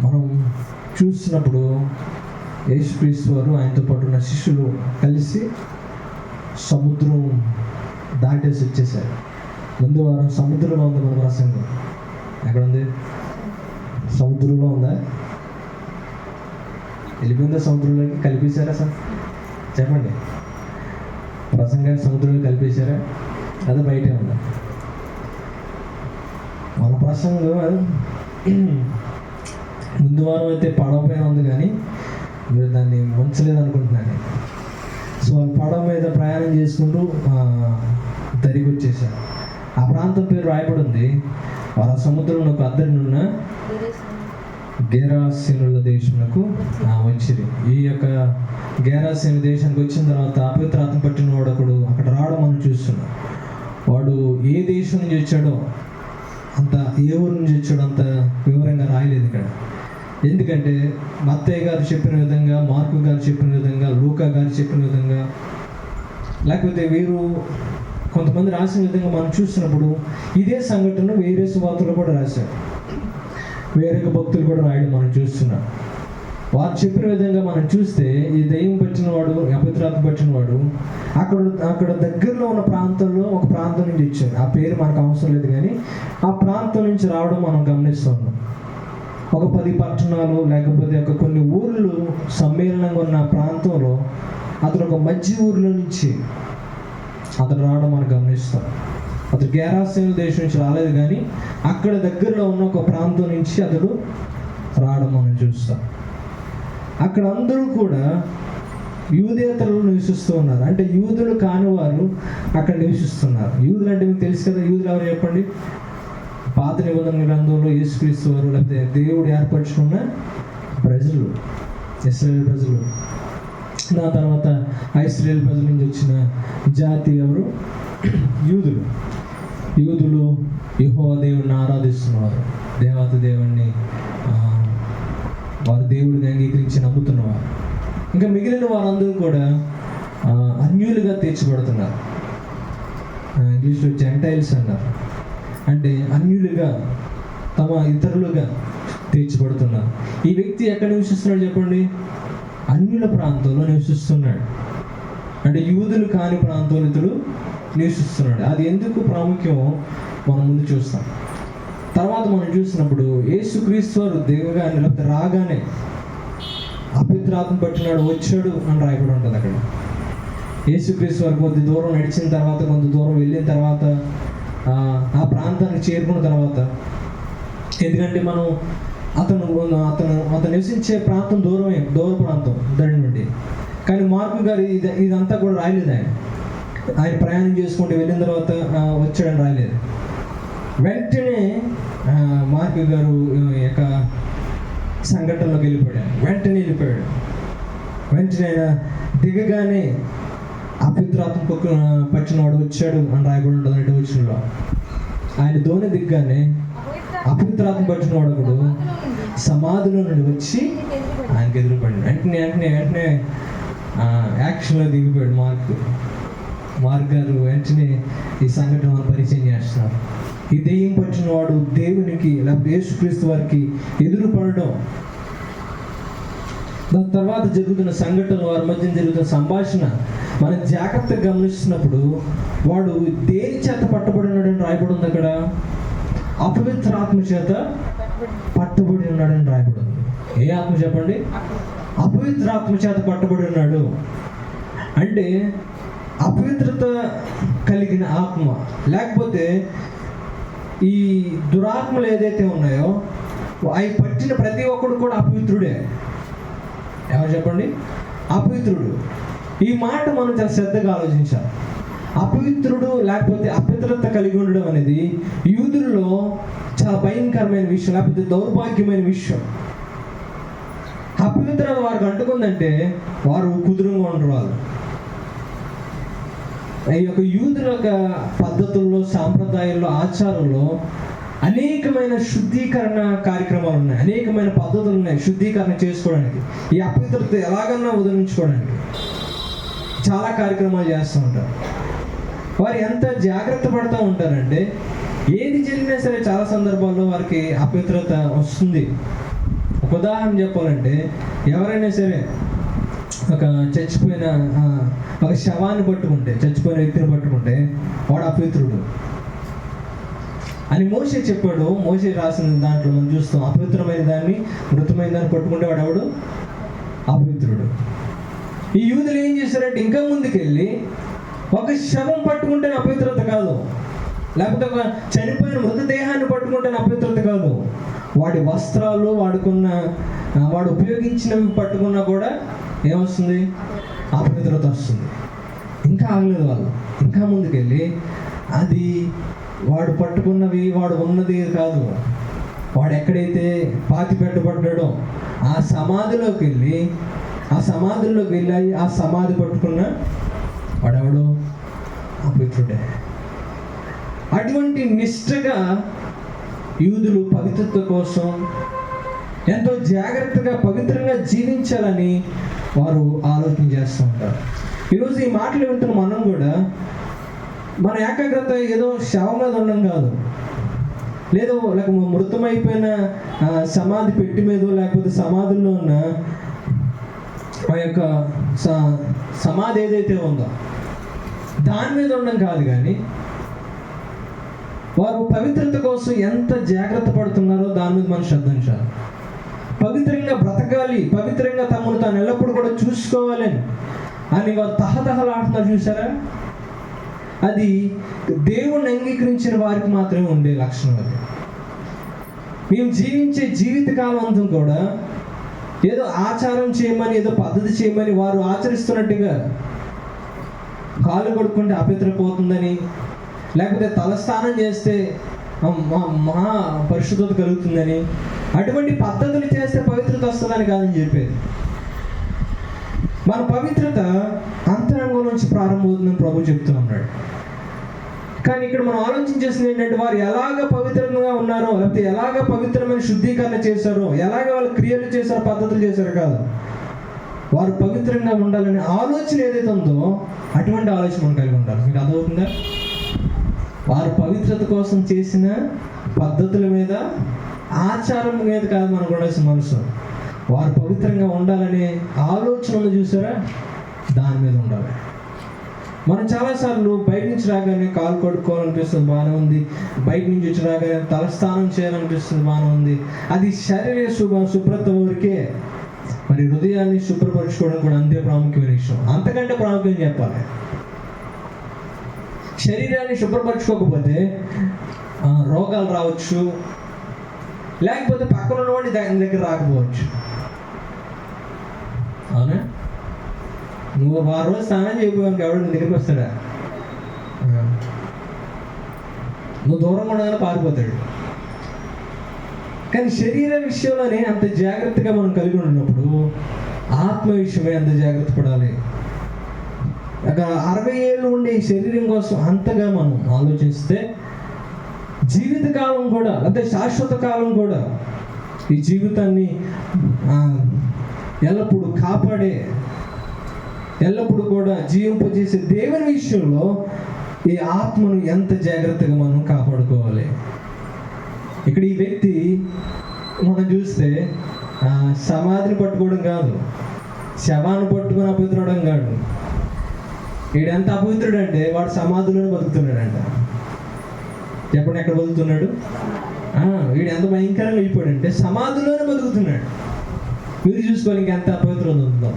మనం చూసినప్పుడు యేసుక్రీస్తు వారు ఆయనతో పాటు ఉన్న శిష్యులు కలిసి సముద్రం దాటేసి వచ్చేసారు. ముందు వారం సముద్రంలో ఉంది మన ప్రసంగం. ఎక్కడ ఉంది? సముద్రంలో ఉందా? వెళ్ళిపోయిందా సముద్రంలోకి? కలిపేశారా సార్? చెప్పండి. ప్రసంగాన్ని సముద్రంలో కలిపేశారా? అదే బయటే ఉందా? మన ప్రసంగం ముందు వారం అయితే పడవ పైన ఉంది, కానీ మీరు దాన్ని ఉంచలేదు అనుకుంటున్నాను. సో పడవ మీద ప్రయాణం చేసుకుంటూ దరికి వచ్చేసారు. ఆ ప్రాంతం పేరు రాయబడి ఉంది. వాళ్ళ సముద్రంలో ఒక అద్దరినున్న గెరాసేనుల దేశమునకు వచ్చింది. ఈ యొక్క గెరాసేను దేశానికి వచ్చిన తర్వాత అపవిత్రాత్మ పట్టిన వాడు ఒకడు అక్కడ రావడం మనం చూస్తున్నాం. వాడు ఏ దేశం నుంచి వచ్చాడో అంత, ఏ ఊరు నుంచి వచ్చాడో అంత వివరంగా రాయలేదు ఇక్కడ. ఎందుకంటే మత్తయ్య గారు చెప్పిన విధంగా, మార్కు గారు చెప్పిన విధంగా, లూకా గారు చెప్పిన విధంగా, లేకపోతే వీరు కొంతమంది రాసిన విధంగా మనం చూసినప్పుడు ఇదే సంఘటన వేరే సువార్తలు కూడా రాశారు, వేరే భక్తులు కూడా రాయడం మనం చూస్తున్నాం. వారు చెప్పిన విధంగా మనం చూస్తే ఈ దయ్యం పట్టిన వాడు, అపవిత్రాత్మ పట్టిన వాడు అక్కడ దగ్గరలో ఉన్న ప్రాంతంలో ఒక ప్రాంతం నుంచి వచ్చాడు. ఆ పేరు మనకు అవసరం లేదు, కానీ ఆ ప్రాంతం నుంచి రావడం మనం గమనిస్తున్నాం. ఒక 10 పట్టణాలు లేకపోతే ఒక కొన్ని ఊర్లు సమ్మేళనంగా ఉన్న ప్రాంతంలో అతను ఒక మధ్య ఊర్లో నుంచి అతను రావడం మనం గమనిస్తాం. అతను గెరాసేను దేశం నుంచి రాలేదు, కానీ అక్కడ దగ్గరలో ఉన్న ఒక ప్రాంతం నుంచి అతడు రావడం మనం చూస్తాం. అక్కడ అందరూ కూడా యూదేతరులు నివసిస్తూ ఉన్నారు. అంటే యూదులు కాని వారు అక్కడ నివసిస్తున్నారు. యూదులు అంటే మీకు తెలుసు కదా. యూదులు ఎవరు చెప్పండి? పాత నిబంధన గ్రంథంలో యేసుక్రీస్తు వారు లేకపోతే దేవుడు ఏర్పరచుకున్న ప్రజలు, ఇశ్రాయేలు ప్రజలు. దాని తర్వాత ఇశ్రాయేలు ప్రజల నుంచి వచ్చిన జాతి ఎవరు? యూదులు. యూదులు యెహోవా దేవుడిని ఆరాధిస్తున్నవారు, దేవాతి దేవుణ్ణి వారు దేవుడిని అంగీకరించి నమ్ముతున్నవారు. ఇంకా మిగిలిన వారందరూ కూడా అన్యులుగా తీర్చబడుతున్నారు. ఇంగ్లీష్లో జెంటైల్స్ అన్నారు. అంటే అన్యులుగా, తమ ఇతరులుగా తీర్చబడుతున్నారు. ఈ వ్యక్తి ఎక్కడ నివసిస్తున్నాడు చెప్పండి? అన్యుల ప్రాంతంలో నివసిస్తున్నాడు. అంటే యూదులు కాని ప్రాంతంలో ఇతడు నివసిస్తున్నాడు. అది ఎందుకు ప్రాముఖ్యమో మనం ముందు చూస్తాం. తర్వాత మనం చూసినప్పుడు యేసుక్రీస్తు వారు దేవగానే లేకపోతే రాగానే అపవిత్రాత్మ పట్టినాడు వచ్చాడు అని రాయబడి ఉంటుంది అక్కడ. యేసుక్రీస్తు వారు కొద్ది దూరం నడిచిన తర్వాత, కొంత దూరం వెళ్ళిన తర్వాత, ఆ ప్రాంతానికి చేరుకున్న తర్వాత, ఎందుకంటే మనం అతను నివసించే ప్రాంతం దూర ప్రాంతం దాని నుండి. కానీ మార్కు గారు ఇదంతా కూడా రాయలేదు. ఆయన ప్రయాణం చేసుకుంటూ వెళ్ళిన తర్వాత వచ్చాడని రాయలేదు. వెంటనే మార్కు గారు యొక్క సంఘటనలోకి వెళ్ళిపోయాడు. వెంటనే ఆయన దిగగానే అపవిత్రాత్మ పట్టిన వాడు వచ్చాడు అని రాయబడి ఉంటుంది 2వ వచనంలో. ఆయన దోణి దిగ్గానే అపవిత్రాత్మ పట్టిన వాడు ఒకడు సమాధిలో నుండి వచ్చి ఆయనకి ఎదురుపడి వెంటనే యాక్షన్లో దిగిపోయాడు మార్క్ గారు. వెంటనే ఈ సంఘటన పరిచయం చేస్తున్నారు. ఈ దెయ్యం పట్టిన వాడు దేవునికి లేకపోతే యేసుక్రీస్తు వారికి ఎదురుపడడం, దాని తర్వాత జరుగుతున్న సంఘటన, వారి మధ్య జరుగుతున్న సంభాషణ మనం జాగ్రత్తగా గమనిస్తున్నప్పుడు వాడు దేని చేత పట్టబడి ఉన్నాడని రాయబడి ఉంది అక్కడ? అపవిత్రాత్మ చేత పట్టబడి ఉన్నాడని రాయబడి ఉంది. ఏ ఆత్మ చెప్పండి? అపవిత్రాత్మ చేత పట్టబడి ఉన్నాడు. అంటే అపవిత్రత కలిగిన ఆత్మ, లేకపోతే ఈ దురాత్మలు ఏదైతే ఉన్నాయో అవి పట్టిన ప్రతి ఒక్కడు కూడా అపవిత్రుడే. ఎవరు చెప్పండి? అపవిత్రుడు. ఈ మాట మనం చాలా శ్రద్ధగా ఆలోచించాలి. అపవిత్రుడు లేకపోతే అపవిత్రత కలిగి ఉండడం అనేది యూదుల్లో చాలా భయంకరమైన విషయం, లేకపోతే దౌర్భాగ్యమైన విషయం. అపవిత్రత వారికి అంటుకుందంటే వారు కుదురుగా ఉండరు. వాళ్ళు ఈ యొక్క యూదుల యొక్క పద్ధతుల్లో, సాంప్రదాయాల్లో, ఆచారంలో అనేకమైన శుద్ధీకరణ కార్యక్రమాలు ఉన్నాయి, అనేకమైన పద్ధతులు ఉన్నాయి శుద్ధీకరణ చేసుకోవడానికి. ఈ అపవిత్రత ఎలాగన్నా వదిలించుకోవడానికి చాలా కార్యక్రమాలు చేస్తూ ఉంటారు. వారు ఎంత జాగ్రత్త పడుతూ ఉంటారంటే ఏది జరిగినా సరే చాలా సందర్భాల్లో వారికి అపవిత్రత వస్తుంది. ఒక ఉదాహరణ చెప్పాలంటే, ఎవరైనా సరే ఒక చచ్చిపోయిన ఒక శవాన్ని పట్టుకుంటే, చచ్చిపోయిన వ్యక్తిని పట్టుకుంటే వాడు అపవిత్రుడు అని మోషే చెప్పాడు. మోషే రాసిన దాంట్లో మనం చూస్తాం, అపవిత్రమైన దాన్ని, మృతమైన దాన్ని పట్టుకుంటే వాడు ఎవడు? అపవిత్రుడు. ఈ యూదులు ఏం చేశారంటే ఇంకా ముందుకెళ్ళి ఒక శవం పట్టుకుంటే అపవిత్రత కాదు, లేకపోతే ఒక చనిపోయిన మృతదేహాన్ని పట్టుకుంటే అపవిత్రత కాదు, వాడి వస్త్రాలు, వాడు ఉపయోగించినవి పట్టుకున్నా కూడా ఏమొస్తుంది? అపవిత్రత వస్తుంది. ఇంకా ఆగలేదు వాళ్ళు, ఇంకా ముందుకెళ్ళి అది వాడు పట్టుకున్నవి, వాడు ఉన్నది కాదు, వాడు ఎక్కడైతే పాతి పెట్టబడ్డాడో ఆ సమాధిలోకి వెళ్ళి ఆ సమాధి పట్టుకున్న వాడెవడు? అపవిత్రుడే. అటువంటి నిష్ఠగా యూదులు పవిత్రత కోసం ఎంతో జాగ్రత్తగా పవిత్రంగా జీవించాలని వారు ఆలోచన చేస్తూ ఉంటారు. ఈరోజు ఈ మాటలు వింటున్న మనం కూడా మన ఏకాగ్రత ఏదో శవం మీద ఉండడం కాదు, లేక మృతమైపోయిన సమాధి పెట్టి మీదో, లేకపోతే సమాధుల్లో ఉన్న ఆ యొక్క సమాధి ఏదైతే ఉందో దాని మీద ఉండడం కాదు, కానీ వారు పవిత్రత కోసం ఎంత జాగ్రత్త పడుతున్నారో దాని మీద మనం శ్రద్ధించాలి. పవిత్రంగా బ్రతకాలి, పవిత్రంగా తమను తాను ఎల్లప్పుడూ కూడా చూసుకోవాలి అని వారు తహతహలాడుతున్నారు. చూసారా? అది దేవుణ్ణి అంగీకరించిన వారికి మాత్రమే ఉండే లక్షణం. అది మేము జీవించే జీవితకాలం అంతా కూడా ఏదో ఆచారం చేయమని, ఏదో పద్ధతి చేయమని వారు ఆచరిస్తున్నట్టుగా, కాళ్ళు కొడుకుంటే అపవిత్రపోతుందని, లేకపోతే తలస్నానం చేస్తే మహా పరిశుద్ధత కలుగుతుందని, అటువంటి పద్ధతులు చేస్తే పవిత్రత వస్తుందని కాదని చెప్పేది. మన పవిత్రత అంతరంగం నుంచి ప్రారంభమవుతుందని ప్రభు చెప్తూ ఉన్నాడు. కానీ ఇక్కడ మనం ఆలోచించేసింది ఏంటంటే, వారు ఎలాగ పవిత్రంగా ఉన్నారో, లేకపోతే ఎలాగ పవిత్రమైన శుద్ధీకరణ చేశారో, ఎలాగ వాళ్ళు క్రియలు చేశారో, పద్ధతులు చేశారో కాదు, వారు పవిత్రంగా ఉండాలనే ఆలోచన ఏదైతే ఉందో అటువంటి ఆలోచన మనం కలిగి ఉండాలి. మీకు అర్థమవుతుందా? వారు పవిత్రత కోసం చేసిన పద్ధతుల మీద, ఆచారం మీద కాదు మనకు ఉండాల్సిన మనసు. వారు పవిత్రంగా ఉండాలనే ఆలోచనలు చూసారా, దాని మీద ఉండాలి. మనం చాలాసార్లు బయట నుంచి రాగానే కాలు కడుక్కోవాలనిపిస్తుంది, బాగానే ఉంది. బయట నుంచి వచ్చి రాగానే తలస్నానం చేయాలనిపిస్తుంది, బాగానే ఉంది. అది శరీర శుభ్రత వరకే. మరి హృదయాన్ని శుభ్రపరచుకోవడం కూడా అంతే ప్రాముఖ్యమైన విషయం, అంతకంటే ప్రాముఖ్యం చెప్పాలి. శరీరాన్ని శుభ్రపరచుకోకపోతే రోగాలు రావచ్చు, లేకపోతే పక్కన ఉన్నవాడి దాని దగ్గర రాకపోవచ్చు. అవునా? నువ్వు వారం రోజు స్నానం చేయకపోయానికి ఎవడు నీ దగ్గరికి వస్తాడా? నువ్వు దూరంగా ఉండగానే పారిపోతాడు. కానీ శరీర విషయంలోనే అంత జాగ్రత్తగా మనం కలిగి ఉన్నప్పుడు ఆత్మ విషయమే అంత జాగ్రత్త పడాలి. 60 ఏళ్ళు ఉండే ఈ శరీరం కోసం అంతగా మనం ఆలోచిస్తే, జీవితకాలం కూడా, అంటే శాశ్వత కాలం కూడా, ఈ జీవితాన్ని ఎల్లప్పుడూ కాపాడే, ఎల్లప్పుడూ కూడా జీవింపజేసే దేవుని విషయంలో ఈ ఆత్మను ఎంత జాగ్రత్తగా మనం కాపాడుకోవాలి. ఇక్కడ ఈ వ్యక్తి మనం చూస్తే సమాధిని పట్టుకోవడం కాదు, శవాన్ని పట్టుకొని అపవిత్రవడం కాదు. వీడెంత అపవిత్రుడు అంటే వాడు సమాధిలోనే బతుకుతున్నాడంట. చెప్పండి, ఎక్కడ బతుకుతున్నాడు? వీడు ఎంత భయంకరంగా అయిపోయాడంటే సమాధిలోనే బతుకుతున్నాడు. మీరు చూసుకోవాలి ఇంకెంత అపవిత్రత ఉందో.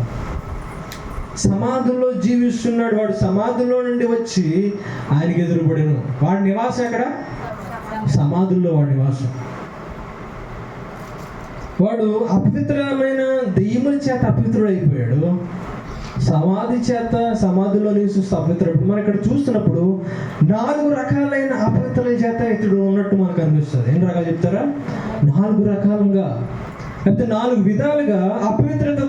సమాధుల్లో జీవిస్తున్నాడు వాడు. సమాధుల్లో నుండి వచ్చి ఆయనకి ఎదురుపడను. వాడి నివాసం ఎక్కడ? సమాధుల్లో వాడి నివాసం. వాడు అపవిత్రమైన దెయ్యముల చేత అపవిత్రుడు అయిపోయాడు. సమాధిలో నివసిస్తూ అపవిత్రుడు. మనం ఇక్కడ చూస్తున్నప్పుడు 4 రకాలైన అపవిత్రుల చేత ఇతడు ఉన్నట్టు మనకు అనిపిస్తుంది. ఎన్ని రకాలు చెప్తారా? 4 రకాలుగా, లేకపోతే 4 విధాలుగా అపవిత్రత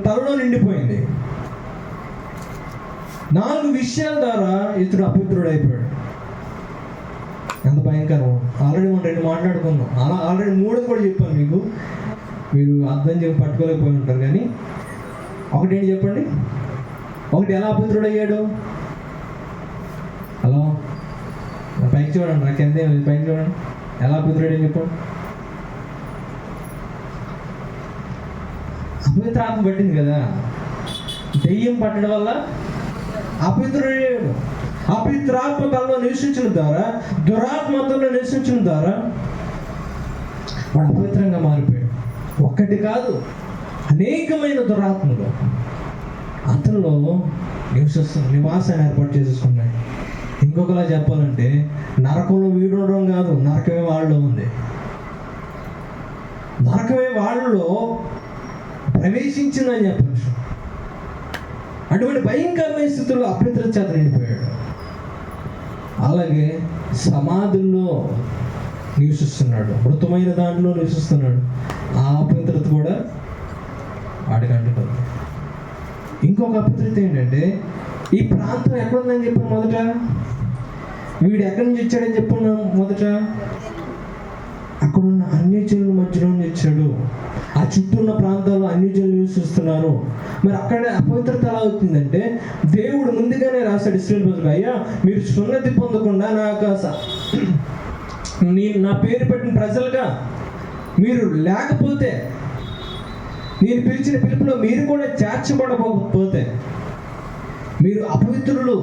తనలో నిండిపోయింది. 4 విషయాల ద్వారా ఇతడు అపవిత్రుడు అయిపోయాడు. ఎంత భయంకరం! ఆల్రెడీ మనం 2 మాట్లాడుకున్నాం, ఆల్రెడీ 3 కూడా చెప్పాను మీకు. మీరు అర్థం చెప్పి పట్టుకోలేకపోయి ఉంటారు. కానీ ఒకటి ఏంటి చెప్పండి? ఒకటి ఎలా అపవిత్రుడు అయ్యాడు? హలో, పైకి చూడండి, నాకెందే పైకి చూడండి, ఎలా కుదిరాడని చెప్పండి. అపవిత్రాత్మ పట్టింది కదా, దెయ్యం పట్టడం వల్ల అపవిత్రుడయ్యాడు. అపవిత్రాత్మ తనలో నివసించడం ద్వారా, దురాత్మతలో నివసించడం ద్వారా వాడు అపవిత్రంగా మారిపోయాడు. ఒక్కటి కాదు, అనేకమైన దురాత్మలు అతనిలో నివాసాన్ని ఏర్పాటు చేసుకున్నాయి. ఇంకొకలా చెప్పాలంటే నరకంలో వీడు ఉండడం కాదు, నరకమే వాళ్ళలో ఉంది. నరకమే వాళ్ళలో ప్రవేశించిందని చెప్పచ్చు. అటువంటి భయంకరమైన స్థితిలో అపవిత్రత చేత నిండిపోయాడు. అలాగే సమాధుల్లో నివసిస్తున్నాడు, మృతమైన దాంట్లో నివసిస్తున్నాడు. ఆ అపవిత్రత కూడా వాడికి అంటుకుంది. ఇంకొక అపవిత్రత ఏంటంటే, ఈ ప్రాంతం ఎక్కడుందని చెప్పాను మొదట, వీడు ఎక్కడి నుంచి వచ్చాడని చెప్పున్నాం మొదట, అక్కడున్న అన్యజనుల మధ్యలో వచ్చాడు. ఆ చుట్టూ ఉన్న ప్రాంతాల్లో అన్యజనులు నివసిస్తున్నారు. మరి అక్కడ అపవిత్రత ఎలా అవుతుందంటే, దేవుడు ముందుగానే రాశాడు ఇశ్రాయేలు ప్రజలకు, అయ్యా మీరు సున్నతి పొందకుండా నా పేరు పెట్టిన ప్రజలుగా మీరు లేకపోతే, నేను పిలిచిన పిలుపులో మీరు కూడా చేర్చబడకపోతే మీరు అపవిత్రులు.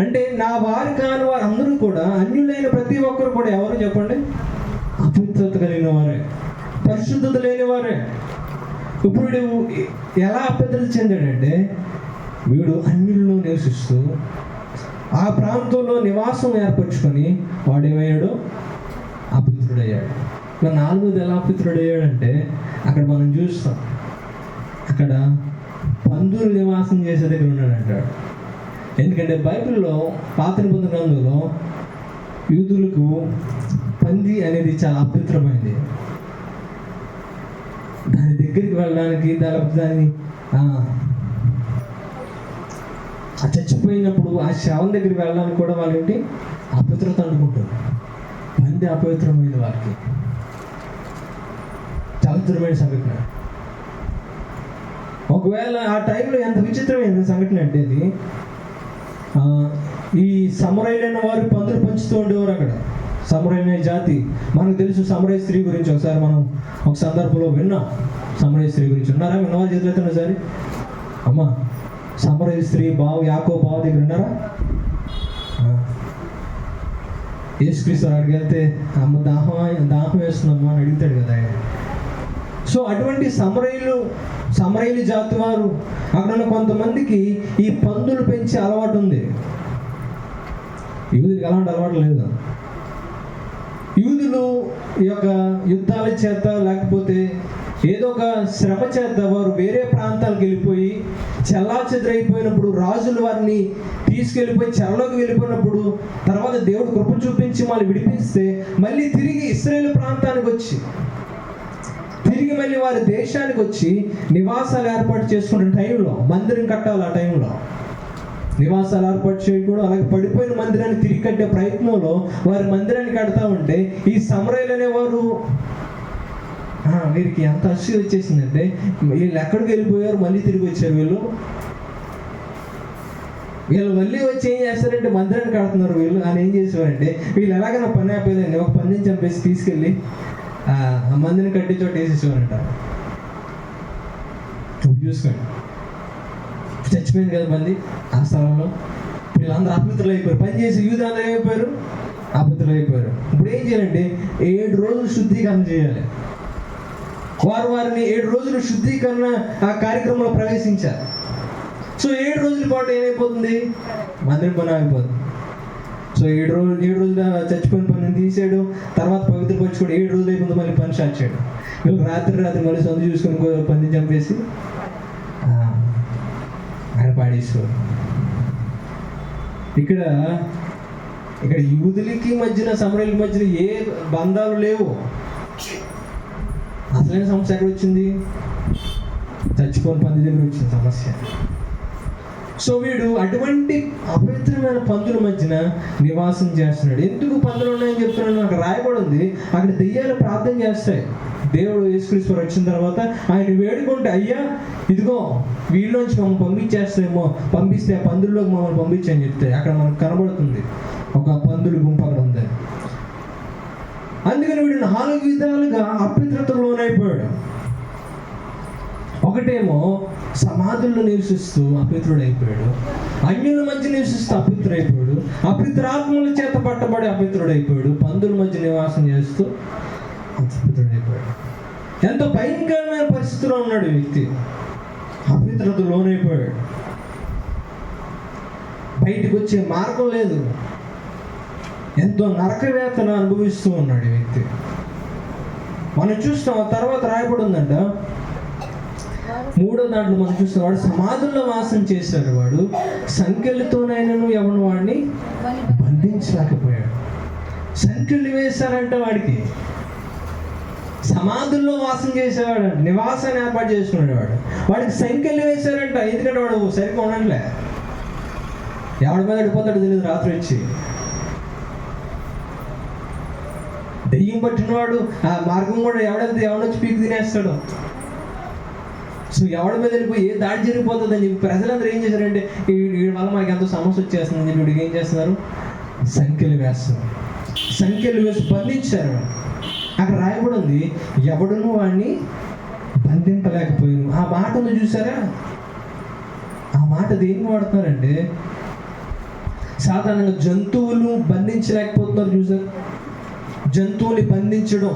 అంటే నా వారు కాని వారు అందరూ కూడా, అన్యులైన ప్రతి ఒక్కరు కూడా ఎవరు చెప్పండి, అపవిత్రత కలిగిన వారే, పరిశుద్ధత లేని వారే. ఇప్పుడు ఎలా అపవిత్రత చెందాడంటే, వీడు అన్యుల్లో నివసిస్తూ ఆ ప్రాంతంలో నివాసం ఏర్పరచుకొని వాడేమయ్యాడు, అపవిత్రుడయ్యాడు. మరి నాలుగోది ఎలా అపవిత్రుడయ్యాడంటే, అక్కడ మనం చూస్తాం, అక్కడ పందులు నివాసం చేసే దగ్గర ఉన్నాడు అంటాడు. ఎందుకంటే బైబిల్లో పాత నిబంధన గ్రంథంలో యూదులకు పంది అనేది చాలా అపవిత్రమైనది. దాని దగ్గరికి వెళ్ళడానికి, దాన్ని చచ్చిపోయినప్పుడు ఆ శవం దగ్గరికి వెళ్ళడానికి కూడా వాళ్ళు ఏంటి అపవిత్రత అనుకుంటారు. పంది అపవిత్రమైనది వారికి, చాలా విచిత్రమైన సంఘటన. ఒకవేళ ఆ టైంలో ఎంత విచిత్రమైన సంఘటన అంటే, అది ఈ సమురైలైన వారు పందులు పంచుతూ ఉండేవారు అక్కడ. సమురైన జాతి మనకు తెలుసు. సమురై స్త్రీ గురించి ఒకసారి మనం ఒక సందర్భంలో విన్నాం. సమురై స్త్రీ గురించి ఉన్నారా? విన్నవాళ్ళు చేతులెత్తండి ఒకసారి. అమ్మా, సమురై స్త్రీ యాకోబు బావ దగ్గర ఉన్నారా? యేసుక్రీస్తు అక్కడికి వెళ్తే, అమ్మ దాహం వేస్తుందమ్మా అని అడుగుతాడు కదా ఆయన. సో అటువంటి సమరయులు జాతి వారు, అక్కడ ఉన్న కొంతమందికి ఈ పందులు పెంచే అలవాటు ఉంది. యూదులకు అలాంటి అలవాటు లేదు. యూదులు ఈ యొక్క యుద్ధాల చేత, లేకపోతే ఏదో ఒక శ్రమ చేత వారు వేరే ప్రాంతాలకు వెళ్ళిపోయి చెల్లాచెదరైపోయినప్పుడు, రాజులు వారిని తీసుకెళ్ళిపోయి చెరలోకి వెళ్ళిపోయినప్పుడు, తర్వాత దేవుడు కృప చూపించి మళ్ళీ విడిపిస్తే, మళ్ళీ తిరిగి ఇశ్రాయేలు ప్రాంతానికి వచ్చి, తిరిగి మళ్ళీ వారి దేశానికి వచ్చి నివాసాలు ఏర్పాటు చేసుకునే టైంలో, మందిరం కట్టాలి ఆ టైంలో, నివాసాలు ఏర్పాటు చేయకూడదు. అలాగే పడిపోయిన మందిరాన్ని తిరిగి కట్టే ప్రయత్నంలో వారి మందిరాన్ని కడతా ఉంటే, ఈ సమరయులు అనేవారు వీరికి ఎంత అసూయ వచ్చేసిందంటే, వీళ్ళు ఎక్కడికి వెళ్ళిపోయారు, మళ్ళీ తిరిగి వచ్చారు. వీళ్ళు మళ్ళీ వచ్చి ఏం చేస్తారంటే మందిరాన్ని కడుతున్నారు వీళ్ళు అని. ఏం చేసేవారంటే, వీళ్ళు ఎలాగైనా పని ఆపేదండి, ఒక పందిని చంపేసి తీసుకెళ్ళి ఆ మందిని కట్టి చోట వేసేసేవారంట. చూసుకోండి, చచ్చిపోయింది కదా మంది ఆ స్థలంలో. వీళ్ళందరూ అపవిత్రులు అయిపోయారు. పని చేసి యూదులందరూ ఏమైపోయారు, అపవిత్రులు అయిపోయారు. ఇప్పుడు ఏం చేయాలంటే 7 రోజులు శుద్ధీకరణ చేయాలి. వారిని 7 రోజులు శుద్ధీకరణ ఆ కార్యక్రమంలో ప్రవేశించారు. సో 7 రోజుల పాటు ఏమైపోతుంది, మందిరం పని ఆగిపోతుంది. సో 7 రోజులు చచ్చిపోయిన పని తీసాడు. తర్వాత పవిత్రపరచుకోడు. 7 రోజులు అయిపోతుంది, మళ్ళీ పని స్టార్ట్ చేయడు. వీళ్ళు రాత్రి మళ్ళీ సందు చూసుకొని పందిని చంపేసి ఆయన పాడేసుకోరు. ఇక్కడ యూదులకి మధ్యన, సమరయుల మధ్యన ఏ బంధాలు లేవు. అసలైన సమస్య ఎక్కడ వచ్చింది, చచ్చిపోయిన పంది దగ్గర వచ్చింది సమస్య. సో వీడు అటువంటి అపవిత్రమైన పందుల మధ్యన నివాసం చేస్తున్నాడు. ఎందుకు పందులు ఉన్నాయని చెప్తున్నాను, అక్కడ రాయబడి ఉంది. అక్కడ దెయ్యాలు ప్రార్థన చేస్తాయి. దేవుడు యేసుక్రీస్తు వచ్చిన తర్వాత ఆయన వేడుకుంటే, అయ్యా ఇదిగో వీళ్ళలోంచి మమ్మల్ని పంపిస్తే ఆ పందుల్లోకి మమ్మల్ని పంపించని చెప్తే అక్కడ మనకు కనబడుతుంది ఒక పందుల గుంపు అక్కడ ఉంది. అందుకని వీడు 4 విధాలుగా అపవిత్రతకు లోనైపోయాడు. ఒకటేమో సమాధుల్లో నివసిస్తూ అపవిత్రుడైపోయాడు, అన్యుల మధ్య నివసిస్తూ అపవిత్రుడైపోయాడు, అపవిత్రాత్మల చేత పట్టబడి అపవిత్రుడైపోయాడు, పందుల మధ్య నివాసం చేస్తూ అపవిత్రుడైపోయాడు. ఎంతో భయంకరమైన పరిస్థితిలో ఉన్నాడు ఈ వ్యక్తి. అపవిత్రత లోనైపోయాడు. బయటికి వచ్చే మార్గం లేదు. ఎంతో నరకవేతన అనుభవిస్తూ ఉన్నాడు ఈ వ్యక్తి. మనం చూస్తాం తర్వాత రాయబడి ఉందంట 3వ దాంట్లో మనం చూస్తాం, వాడు సమాధుల్లో వాసం చేశాడు. వాడు సంఖ్యలతోనైనాను ఎవరు వాడిని బంధించలేకపోయాడు. సంఖ్యలు వేశారంట వాడికి. సమాధుల్లో వాసం చేసేవాడు, నివాసాన్ని ఏర్పాటు చేసుకున్నాడు. వాడికి సంఖ్యలు వేశారంట. ఎందుకంటే వాడు సరిగ్గా ఉండట్లే. ఎవడి మీద పడిపోతాడు తెలియదు. రాత్రి వచ్చి దెయ్యం పట్టినవాడు ఆ మార్గం కూడా ఎవడొచ్చి పీకి తినేస్తాడు. సో ఎవడి మీద వెళ్ళిపోయి ఏ దాడి జరిగిపోతుంది అని చెప్పి ప్రజలందరూ ఏం చేశారంటే, వీడి వల్ల మాకు ఎంతో సమస్య వచ్చేస్తుందని చెప్పి వీడికి ఏం చేస్తున్నారు, సంఖ్యలు వేస్తున్నారు. సంఖ్యలు వేసి బంధించారు. అక్కడ రాయబడి ఉంది, ఎవడును వాడిని బంధింపలేకపోయాను. ఆ మాట ఉంది చూసారా? ఆ మాట దేన్ని వాడుతున్నారంటే, సాధారణంగా జంతువులు బంధించలేకపోతున్నారు చూసారు. జంతువుని బంధించడం,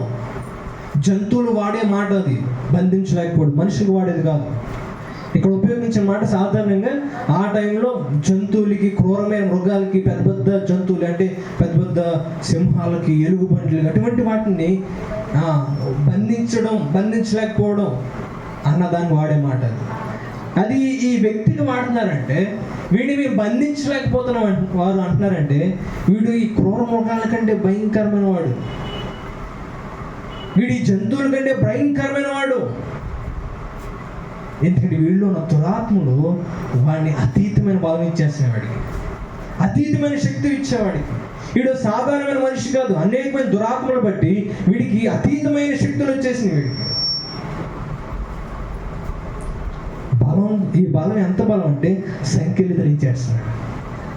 జంతువులు వాడే మాట అది. బంధించలేకపోవడం మనుషులు వాడేది కాదు. ఇక్కడ ఉపయోగించిన మాట సాధారణంగా ఆ టైంలో జంతువులకి, క్రూరమైన మృగాలకి, పెద్ద పెద్ద జంతువులు అంటే పెద్ద పెద్ద సింహాలకి, ఎలుగుబంట్లకి, అటువంటి వాటిని బంధించలేకపోవడం అన్నదాన్ని వాడే మాట అది. అది ఈ వ్యక్తికి వాడుతున్నారంటే, వీడిని మేము బంధించలేకపోతున్నాం వారు అంటున్నారంటే, వీడు ఈ క్రూర మృగాల కంటే భయంకరమైన వాడు, వీడి జంతువుల కంటే భయంకరమైన వాడు. ఎందుకంటే వీళ్ళు ఉన్న దురాత్ములు వాడిని అతీతమైన బలం ఇచ్చేస్తున్నాయి. వాడికి అతీతమైన శక్తి ఇచ్చేవాడికి. వీడు సాధారణమైన మనిషి కాదు. అనేకమైన దురాత్మలు బట్టి వీడికి అతీతమైన శక్తులు వచ్చేసినాయి. వీడికి బలం, ఈ బలం ఎంత బలం అంటే సంఖ్యలు ధరించేస్తున్నాడు.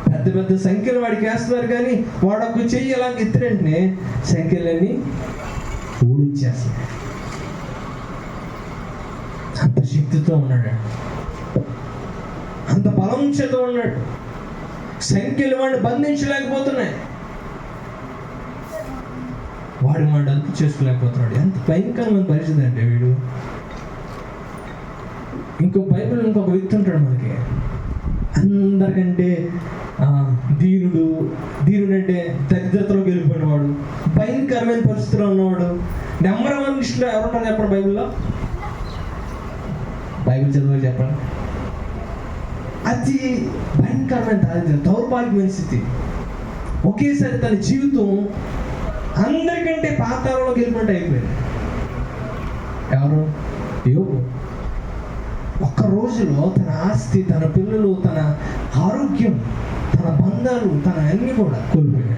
పెద్ద పెద్ద సంఖ్యలు వాడికి వేస్తున్నారు, కానీ వాడు ఒక చెయ్యి ఎలా ఎత్తినంటనే సంఖ్యలన్నీ ఊడిచ్చేస్తున్నాడు. అంత శక్తితో ఉన్నాడు, అంత బలం చేత ఉన్నాడు. సంఖ్యలు వాడిని బంధించలేకపోతున్నాయి, వాడు వాడిని అంత చేసుకోలేకపోతున్నాడు. ఎంత భయంకరమైన పరిస్థితి అంటే వీడు. బైబిల్ ఇంకొక వ్యక్తి ఉంటాడు మనకి, అందరికంటే దీనుడు అంటే దరిద్రతలోకి వెళ్ళిపోయినవాడు, భయంకరమైన పరిస్థితిలో ఉన్నవాడు. నెంబర్ 1 లిస్టులో ఎవరుంటారు చెప్పండి బైబిల్లో? బైబిల్ చదువు చెప్పండి. అతి భయంకరమైన దారిద్ర్యం, దౌర్భాగ్యమైన స్థితి. ఒకేసారి తన జీవితం అందరికంటే పాతాళంలోకి వెళ్ళినట్టు అయిపోయింది. ఎవరు? యోబు. ఒక్క రోజులో తన ఆస్తి, తన పిల్లలు, తన ఆరోగ్యం, తన బంధాలు, తన అన్ని కూడా కోల్పోయాడు.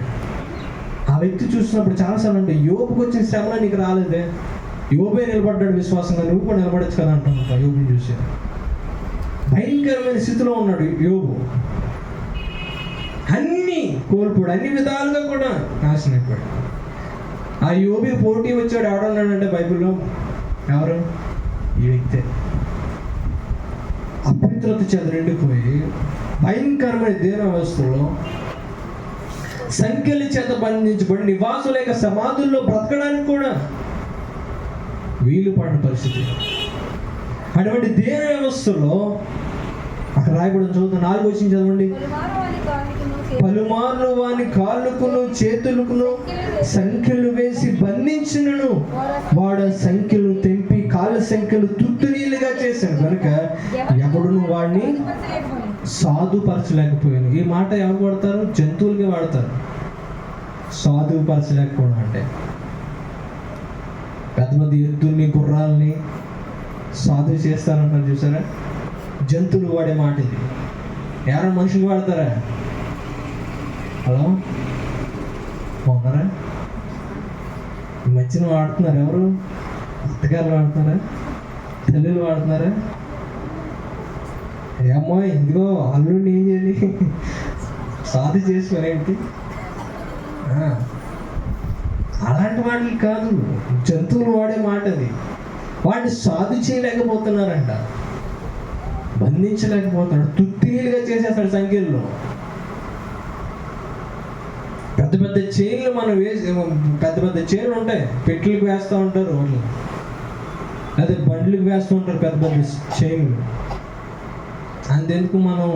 ఆ వ్యక్తి చూసినప్పుడు చాలాసార్లు అంటే, యోబుకి వచ్చిన శ్రమలో నీకు రాలేదే, యోబే నిలబడ్డాడు విశ్వాసంగా, నువ్వు కూడా నిలబడచ్చు కదా అంటున్నా. యోబుని చూసి భయంకరమైన స్థితిలో ఉన్నాడు యోబు. అన్నీ కోల్పోయాడు, అన్ని విధాలుగా కూడా నాశనం అయిపోయాడు. ఆ యోబి పోటీ వచ్చాడు ఎవడన్నాడంటే బైబిల్లో, ఎవరు? ఈ వ్యక్తే. అపవిత్రత చేత నిండిపోయి భయంకరమైన దేన వ్యవస్థలో సంఖ్యల చేత బంధించబడి నివాసం లేక సమాధుల్లో బ్రతకడానికి కూడా వీలు పడిన పరిస్థితి. అటువంటి దేన వ్యవస్థలో అక్కడ రాయబడిన చదువుతున్న 4వ వచనం చదవండి. పలుమార్లు వాని కాళ్ళకును చేతులకును సంఖ్యలు వేసి బంధించినను వాడు సంఖ్యలు తెంపి కాళ్ళ సంఖ్యలు తుత్తునీలుగా చేశాను కనుక ఎవడును వాడిని సాధుపరచలేకపోయాను. ఈ మాట ఎవరు వాడతారు? జంతువులకి వాడతారు. సాధుపరచలేకపోవడం అంటే పెద్ద పెద్ద ఎద్దుల్ని, గుర్రాలని సాధు చేస్తారంటారు చూసారా? జంతువులు వాడే మాట ఇది. ఎవరైనా మనుషులు వాడతారా? హలో, బాగున్నారా? ఈ మధ్యన వాడుతున్నారు ఎవరు? అత్తగారులు వాడుతున్నారా? తల్లులు వాడుతున్నారా? ఏమో ఇదిగో అల్లుడిని ఏం చేయాలి, సాధి చేసుకునేంటి? అలాంటి వాటికి కాదు, జంతువులు వాడే మాట అది. వాడిని సాధు చేయలేకపోతున్నారంట, బంధించలేకపోతున్నాడు, తుత్తినీలుగా చేసేస్తాడు సంఖ్యల్లో. పెద్ద పెద్ద చైన్లు మనం వేసి, పెద్ద పెద్ద చైన్లు ఉంటాయి, పెట్లకు వేస్తూ ఉంటారు వాళ్ళు, అదే బండ్లకు వేస్తూ ఉంటారు పెద్ద పెద్ద చైన్లు. అంతెందుకు మనం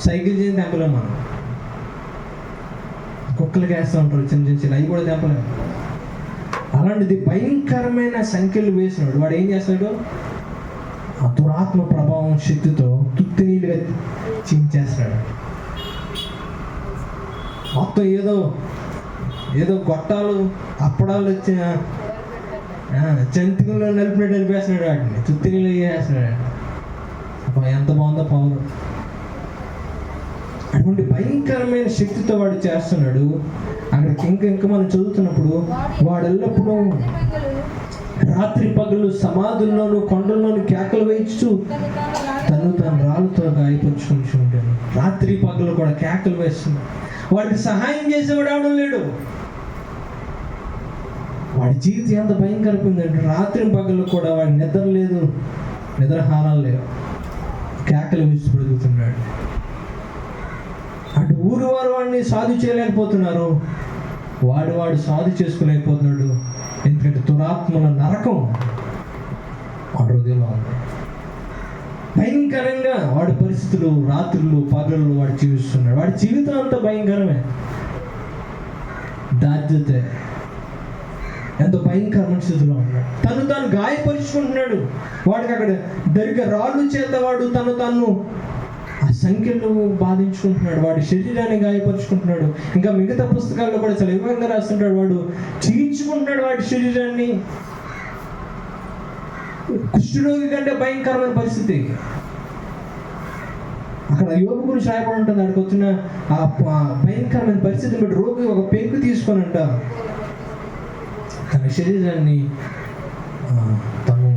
సైకిల్ చేయని తెంపలేము, మనం కుక్కలకి వేస్తూ ఉంటారు చిన్న చిన్న చిన్న, అవి కూడా తెంపలేము. అలాంటిది భయంకరమైన సంఖ్యలు వేసినాడు. వాడు ఏం చేస్తాడు? ఆ దురాత్మ ప్రభావం శక్తితో తుత్తినీలుగా చించేస్తాడు. మొత్తం ఏదో గొట్టాలు అప్పడాలు వచ్చిన జంతువుల్లో నలిపినట్టు నలిపేస్తున్నాడు, వాటిని తుత్తినీళ్ళు వేసేస్తున్నాడు. ఎంత బాగుందో పవర్! అటువంటి భయంకరమైన శక్తితో వాడు చేస్తున్నాడు. అక్కడికి ఇంకా మనం చదువుతున్నప్పుడు వాడు ఎల్లప్పుడూ రాత్రి పగలు సమాధుల్లోనూ కొండల్లోనూ కేకలు వేయించు తను రాళ్ళతో గాయపరుచుకుంటూ ఉంటాడు. రాత్రి పగలు కూడా కేకలు వేస్తున్నాడు. వాడికి సహాయం చేసేవాడు ఎవడం లేడు. వాడి జీవితం ఎంత భయంకరమైందంటే రాత్రి పగలు కూడా వాడి నిద్ర లేదు, నిద్రహారాలు లేవు, కేకలు వేసి బ్రతుకుతున్నాడు. అటు ఊరు వారు వాడిని సాధు చేయలేకపోతున్నారు, వాడు సాధు చేసుకోలేకపోతున్నాడు. ఎందుకంటే దురాత్మల నరకం వాడి హృదయంలో ఉంది. భయంకరంగా వాడి పరిస్థితులు, రాత్రులు పగళ్ళు వాడు జీవిస్తున్నాడు. వాడి జీవితం అంతా భయంకరమే. దాద్యత ఎంత భయంకరమైన స్థితిలో ఉన్నాడు. తను గాయపరుచుకుంటున్నాడు. వాడికి అక్కడ దరిక రాళ్ళు చేత వాడు తను ఆ సంఖ్యలు బాధించుకుంటున్నాడు. వాడి శరీరాన్ని గాయపరుచుకుంటున్నాడు. ఇంకా మిగతా పుస్తకాల్లో కూడా చాలా వివరంగా రాస్తుంటాడు. వాడు చీల్చుకుంటున్నాడు వాడి శరీరాన్ని. కుష్ఠరోగి కంటే భయంకరమైన పరిస్థితి. అక్కడ యోగు గురించి రాయబడి ఉంటుంది. అక్కడికి వచ్చిన ఆ భయంకరమైన పరిస్థితిని బట్టి రోగి ఒక పెంకు తీసుకొని అంట తన శరీరాన్ని తను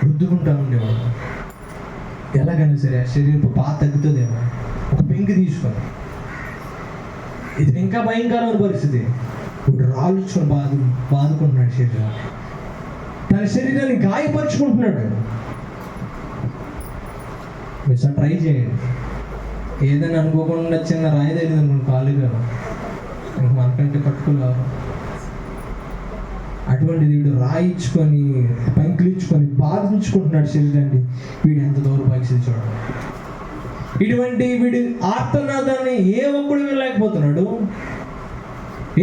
రుద్దుకుంటా ఉండేవాడు. ఎలాగైనా సరే ఆ శరీరం బాగా తగ్గుతుందేమో ఒక పెంకు తీసుకొని. ఇది ఇంకా భయంకరమైన పరిస్థితి. ఇప్పుడు రాళ్ళుచుకొని బాదుకుంటున్నాడు శరీరాన్ని, తన శరీరాన్ని గాయపరుచుకుంటున్నాడు. మీరు ట్రై చేయండి. ఏదైనా అనుకోకుండా చిన్న రాయి తగిలింది అనుకోండి కాలుగా, ఇంక మనకంటే పట్టుకోలేరు. అటువంటిది వీడు రాయించుకొని పెంకులు ఇచ్చుకొని బాధించుకుంటున్నాడు శరీరాన్ని. వీడు ఎంత దౌర్భాగ్యం చూడండి. వీడి ఆర్తనాదాన్ని ఏ ఒక్కడు వెళ్ళలేకపోతున్నాడు.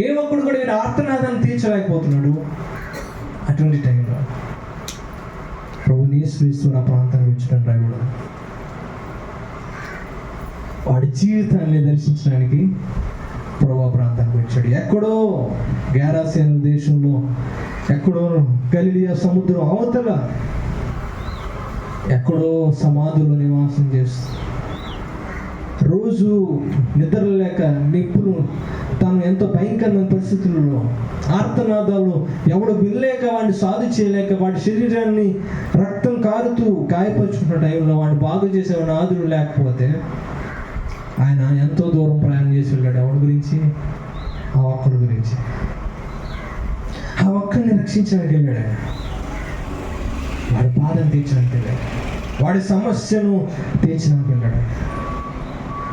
ఏ ఒక్కడు కూడా వీడి ఆర్తనాదాన్ని తీర్చలేకపోతున్నాడు. అటువంటి టైంలో ప్రభుని యేసుక్రీస్తు ఆ ప్రాంతానికి వచ్చిన డ్రైవర్ వాడి జీవితాన్ని దర్శించడానికి ప్రభు ప్రాంతానికి వచ్చాడు. ఎక్కడో గెరాసేను దేశంలో, ఎక్కడో గలిలియా సముద్రం అవతల ఎక్కడో సమాధులు నివాసం చేస్తూ రోజు నిద్ర లేక నిప్పులు, తాను ఎంతో భయంకరమైన పరిస్థితుల్లో ఆర్తనాదాలు ఎవడు వినలేక వాడిని సాధు చేయలేక వాడి శరీరాన్ని రక్తం కారుతూ గాయపరుచుకున్న టైంలో వాడిని బాగు చేసేవాడిని ఆదులు లేకపోతే ఆయన ఎంతో దూరం ప్రయాణం చేసి వెళ్ళాడు. ఎవరి గురించి? ఆ ఒక్కడి గురించి. ఆ ఒక్కడిని రక్షించడానికి వెళ్ళాడు ఆయన. వాడి బాధను తీర్చడానికి వెళ్ళాడు. వాడి సమస్యను తీర్చడానికి వెళ్ళాడు.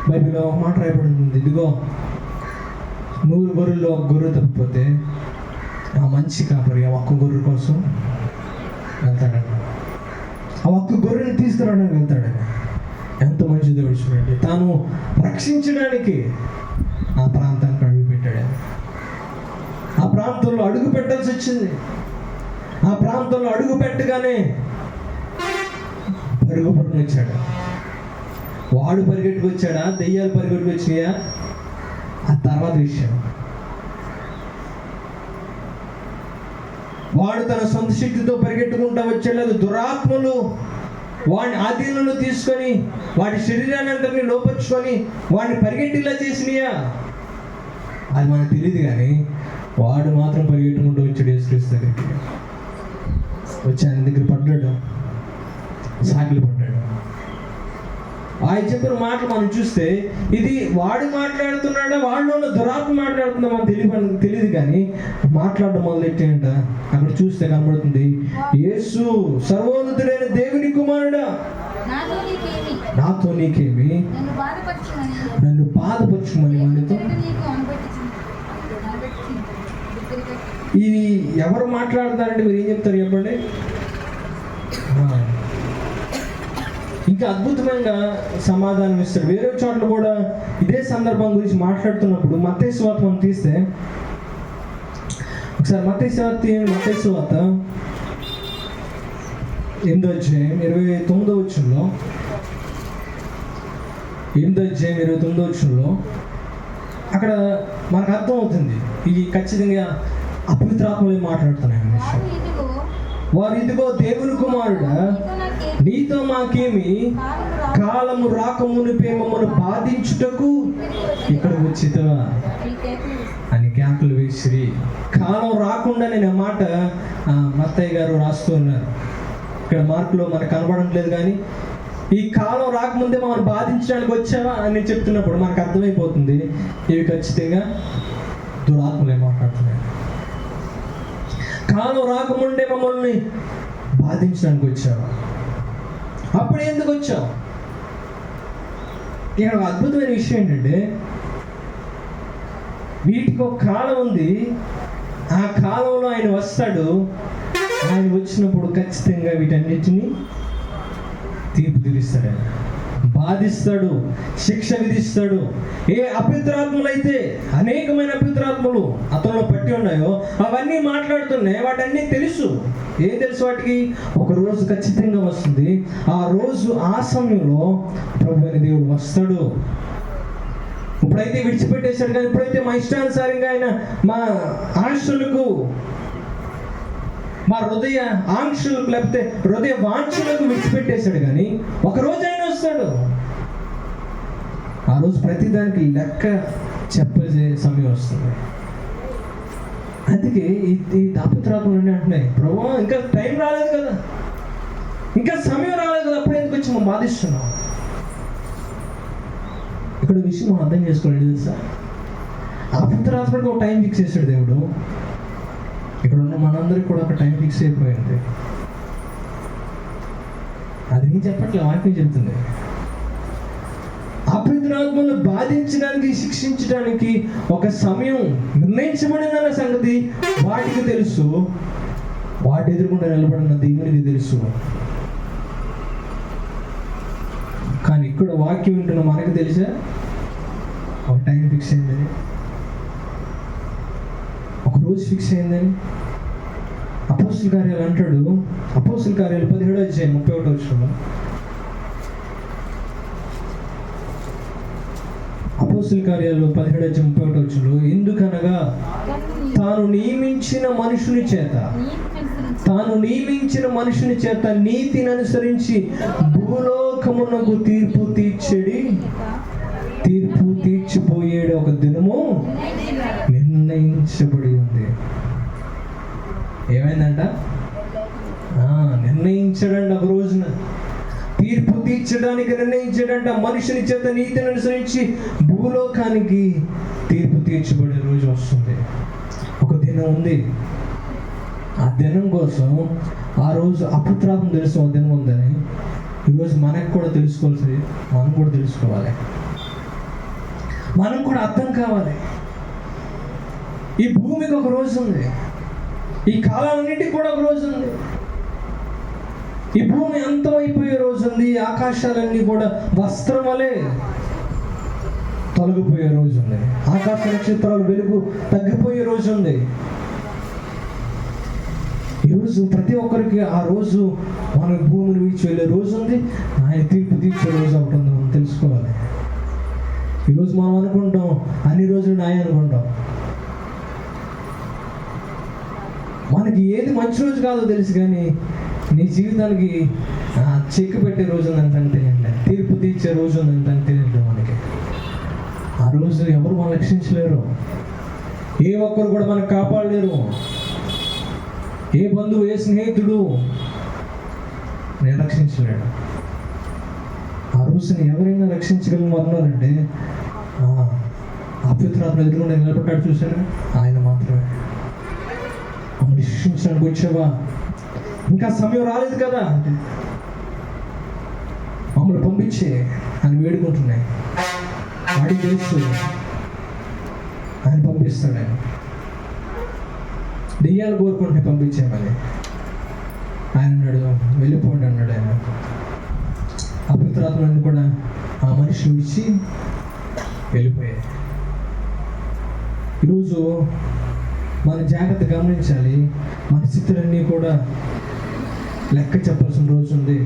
బైబిల్లో ఒక మాట రాయబడింది, ఇదిగో 100 గొర్రెల్లో ఒక గొర్రె తప్పిపోతే ఆ మంచి కాపరి ఆ ఒక్క గొర్రె కోసం వెళ్తాడన్న. ఆ ఒక్క గొర్రెని తీసుకురావడానికి వెళ్తాడని. ఎంత మంచి దేవుడు చూడండి. తాను రక్షించడానికి ఆ ప్రాంతానికి అడుగు పెట్టాడు. ఆ ప్రాంతంలో అడుగు పెట్టాల్సి వచ్చింది. ఆ ప్రాంతంలో అడుగు పెట్టగానే పరుగుపడుకుని వచ్చాడు. వాడు పరిగెట్టుకు వచ్చాడా, దెయ్యాలు పరిగెట్టుకు వచ్చినాయా, ఆ తర్వాత విషయం. వాడు తన సొంత శక్తితో పరిగెట్టుకుంటా వచ్చాడు. దురాత్మలు వాడిని ఆధీనంలో తీసుకొని వాడి శరీరాన్ని అంతటినీ లోపరుచుకొని వాడిని పరిగెట్టిలా చేసినాయా? అది మనకు తెలియదు, కానీ వాడు మాత్రం పరిగెట్టుకుంటూ వచ్చాడు యేసుక్రీస్తు దగ్గరికి. వచ్చి ఆయన దగ్గర పడ్డాడు, సాగిలు పడ్డాడు. ఆయన చెప్పిన మాటలు మనం చూస్తే ఇది వాడు మాట్లాడుతున్నాడా, వాళ్ళలో దురాత్మ మాట్లాడుతుందా మనకు తెలియదు, కానీ మాట్లాడడం మొదలెట్టేయంట. అక్కడ చూస్తే కనబడుతుంది, యేసు సర్వోన్నతుడైన దేవుని కుమారుడా, నాతో నీకేమి, నన్ను బాధపరచుమని వాడితో. ఇది ఎవరు మాట్లాడతారంటే మీరు ఏం చెప్తారు చెప్పండి? ఇంకా అద్భుతమైన సమాధానం ఇస్తాడు. వేరే చోట్ల కూడా ఇదే సందర్భం గురించి మాట్లాడుతున్నప్పుడు మత్తయి సువార్త మనం తీస్తే, ఒకసారి మత్తయి సువార్త 8వ అధ్యాయం 29వ వచనంలో, 8వ అధ్యాయం 29వ వచనంలో అక్కడ మనకు అర్థం అవుతుంది ఇది ఖచ్చితంగా అపవిత్రాత్మలు మాట్లాడుతున్నాయి. వారు ఇదిగో దేవుని కుమారుడా, నీతో మాకేమి, కాలము రాకమునిపే మమ్మల్ని బాధించుటకు ఇక్కడ వచ్చితవా అని కేకలు వేసిరి. కాలం రాకుండా నేను ఆ మాట మత్తయ్య గారు రాస్తూ ఉన్నారు. ఇక్కడ మార్కులో మనకు కనబడట్లేదు, కానీ ఈ కాలం రాకముందే మమ్మల్ని బాధించడానికి వచ్చావా అని చెప్తున్నప్పుడు మనకు అర్థమైపోతుంది ఇవి ఖచ్చితంగా దురాత్మలే మాట్లాడుతున్నాయి. కాలం రాకముందే మమ్మల్ని బాధించడానికి వచ్చావా? అప్పుడు ఎందుకు వచ్చావు? ఇక్కడ ఒక అద్భుతమైన విషయం ఏంటంటే, వీటికి ఒక కాలం ఉంది. ఆ కాలంలో ఆయన వస్తాడు. ఆయన వచ్చినప్పుడు ఖచ్చితంగా వీటన్నిటిని తీర్పు తీరుస్తాడు. ఆయన బాధిస్తాడు, శిక్ష విధిస్తాడు. ఏ అపవిత్రాత్మలు అయితే, అనేకమైన అపవిత్రాత్మలు అతనిలో పట్టి ఉన్నాయో అవన్నీ మాట్లాడుతున్నాయి. వాటన్నీ తెలుసు. ఏం తెలుసు వాటికి? ఒక రోజు ఖచ్చితంగా వస్తుంది. ఆ రోజు, ఆ సమయంలో ప్రభువైన దేవుడు వస్తాడు. ఇప్పుడైతే విడిచిపెట్టేశాడు, కానీ ఇప్పుడైతే మా ఇష్టానుసారంగా ఆయన మా ఆశలకు, మా హృదయ ఆంక్షలకు, లేకపోతే హృదయ వాంఛలకు విడిచిపెట్టేశాడు. కానీ ఒకరోజు ఆయన వస్తాడు. ఆ రోజు ప్రతిదానికి లెక్క చెప్పే సమయం వస్తుంది. అందుకే ఈ అపవిత్రాత్మలు అంటున్నాయి, ప్రభువా ఇంకా టైం రాలేదు కదా, ఇంకా సమయం రాలేదు కదా, అప్పుడు ఎందుకు వచ్చి మనం బాధిస్తున్నాం? ఇక్కడ విషయం మనం అర్థం చేసుకోండి. తెలుసా, అపవిత్రాత్మకు ఒక టైం ఫిక్స్ చేశాడు దేవుడు. ఇక్కడ ఉన్న మనందరికీ కూడా ఒక టైం ఫిక్స్ అయిపోయింది. అది నేను చెప్పట్లే, వాక్యం చెప్తుంది. అపవిత్రాత్మను బాధించడానికి, శిక్షించడానికి ఒక సమయం నిర్ణయించబడిందన్న సంగతి వాటికి తెలుసు. వాటి ఎదురుకుండా నిలబడిన దేవునికి తెలుసు. కానీ ఇక్కడ వాక్యం వింటున్న మనకు తెలుసా ఒక టైం ఫిక్స్ అయిందని, ఒక రోజు ఫిక్స్ అయిందని. అపోస్తుల కార్యాలు అంటాడు, అపోస్తుల కార్యాలు 17వ అధ్యాయం 31వ వచనం. అపోస్తుల కార్యాలు 17వ అధ్యాయం 31వ వచనంలో, ఎందుకనగా తాను నియమించిన మనుషుని చేత నీతిని అనుసరించి భూలోకమునకు తీర్పు తీర్చిపోయేడు ఒక దినము నిర్ణయించబడి ఉంది. ఏమైందంట? నిర్ణయించాడంట. ఒక రోజున తీర్పు తీర్చడానికి నిర్ణయించాడంట. మనుషుని చేత నీతిని అనుసరించి భూలోకానికి తీర్పు తీర్చబడే రోజు వస్తుంది. ఒక దినం ఉంది. ఆ దినం కోసం ఆ రోజు అపవిత్రాత్మ తెలుసు ఒక దినం ఉందని. ఈరోజు మనకు కూడా తెలుసుకోవాల్సింది, మనం కూడా తెలుసుకోవాలి, మనం కూడా అర్థం కావాలి. ఈ భూమికి ఒక రోజు ఉంది, ఈ కాలాలన్నిటికి కూడా ఒక రోజు ఉంది. ఈ భూమి అంతమైపోయే రోజు ఉంది. ఆకాశాలన్నీ కూడా వస్త్రం వలె తొలగిపోయే రోజు ఉంది. ఆకాశ నక్షత్రాలు వెలుగు తగ్గిపోయే రోజు ఉంది. ఈరోజు ప్రతి ఒక్కరికి ఆ రోజు మన భూమిని విడిచి వెళ్ళే రోజు ఉంది. ఆయన తీర్పు తీర్చే రోజు ఒకటి ఉంది, మనం తెలుసుకోవాలి. ఈరోజు మనం అనుకుంటాం అన్ని రోజులు నాయ అనుకుంటాం. మనకి ఏది మంచి రోజు కాదో తెలుసు, కానీ నీ జీవితానికి చెక్ పెట్టే రోజు ఉందని తెలియట్లే, తీర్పు తీర్చే రోజు ఉందని తెలియట్లేదు మనకి. ఆ రోజు ఎవరు మనం రక్షించలేరు, ఏ ఒక్కరు కూడా మనకు కాపాడలేరు. ఏ బంధువు, ఏ స్నేహితుడు నేను రక్షించలేడు. ఆ రోజుని ఎవరైనా రక్షించగలను అన్నారంటే అపవిత్రాత్మ ఎదురుకుండా నిలబడ్డాడు చూశాను, ఆయన మాత్రమే. మమ్మల్ని శిక్షించడానికి వచ్చావా, ఇంకా సమయం రాలేదు కదా అంటే మమ్మల్ని పంపించే అని వేడుకుంటున్నాయి. వాడికి తెలుసు ఆయన పంపిస్తాడు. ఆయన దెయ్యాలు కోరుకుంటే పంపించామని ఆయన అన్నాడు, వెళ్ళిపోండి అన్నాడు. ఆయన అపవిత్రాత్మలను కూడా ఆ మనిషి విడిచి వెళ్ళిపోయాయి. ఈరోజు మన జాగ్రత్త గమనించాలి. మన స్థితులన్నీ కూడా లెక్క చెప్పాల్సిన రోజు ఉంది.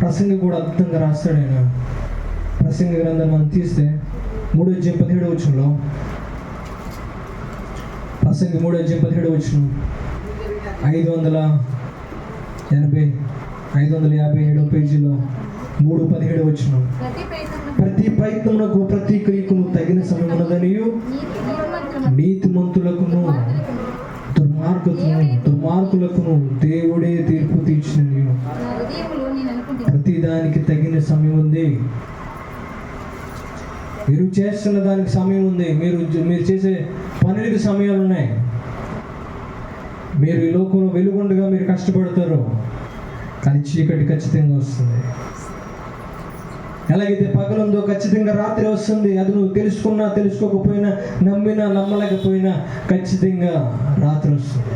ప్రసంగి కూడా అద్భుతంగా రాస్తాడు ఆయన. ప్రసంగి గ్రంథం మనం తీస్తే 3:17 ప్రసంగి 3:17 557 పేజీలో 3:17 ప్రతి ప్రయత్నమునకు ప్రతి క్రియకును తగిన సమయం ఉన్నదనియు నీతిమంతులకును దుర్మార్గులకును దేవుడే తీర్పు తీర్చిననియు. ప్రతి దానికి తగిన సమయం ఉంది. మీరు చేస్తున్న దానికి సమయం ఉంది. మీరు చేసే పనులకి సమయాలు ఉన్నాయి. మీరు ఈ లోకంలో వెలుగుండగా మీరు కష్టపడతారు, కానీ చీకటి ఖచ్చితంగా వస్తుంది. ఎలాగైతే పగలుందో ఖచ్చితంగా రాత్రి వస్తుంది. అది నువ్వు తెలుసుకున్నా తెలుసుకోకపోయినా, నమ్మినా నమ్మలేకపోయినా ఖచ్చితంగా రాత్రి వస్తుంది.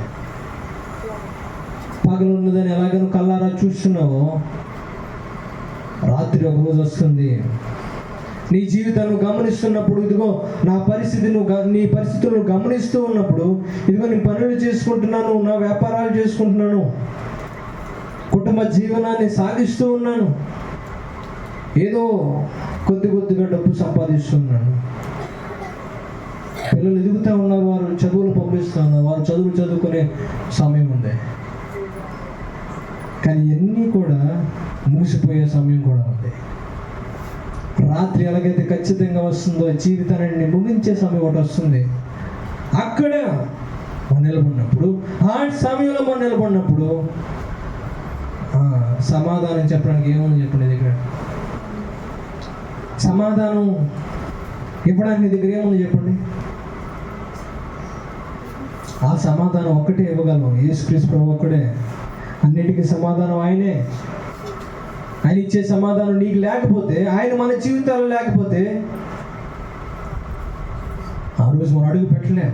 పగలు ఉన్నదని ఎలాగ నువ్వు కళ్ళారా చూస్తున్నావో, రాత్రి ఒక రోజు వస్తుంది. నీ జీవితాన్ని గమనిస్తున్నప్పుడు, ఇదిగో నా పరిస్థితి, నీ పరిస్థితులను గమనిస్తూ ఉన్నప్పుడు, ఇదిగో నేను పనులు చేసుకుంటున్నాను, నా వ్యాపారాలు చేసుకుంటున్నాను, కుటుంబ జీవనాన్ని సాగిస్తూ ఉన్నాను, ఏదో కొద్దిగా డబ్బు సంపాదిస్తున్నాను, పిల్లలు ఎదుగుతూ ఉన్నారు, వారు చదువులు పంపిస్తూ ఉన్నారు, వారు చదువుకునే సమయం ఉంది. కానీ ఇవన్నీ కూడా ముగిసిపోయే సమయం కూడా ఉంది. రాత్రి ఎలాగైతే ఖచ్చితంగా వస్తుందో, జీవితాన్ని ముగించే సమయం ఒకటి వస్తుంది. అక్కడ మనం నిలబడినప్పుడు, ఆ సమయంలో మనం నిలబడినప్పుడు సమాధానం చెప్పడానికి ఏముంది చెప్పండి? దగ్గర సమాధానం ఇవ్వడానికి దగ్గర ఏముంది చెప్పండి? ఆ సమాధానం ఒక్కటే ఇవ్వగలం. యేసుక్రీస్తు ప్రభువు ఒక్కడే. అన్నిటికీ సమాధానం ఆయనే. ఆయన ఇచ్చే సమాధానం నీకు లేకపోతే, ఆయన మన జీవితాల్లో లేకపోతే, ఆ రోజు మనం అడుగు పెట్టలేం,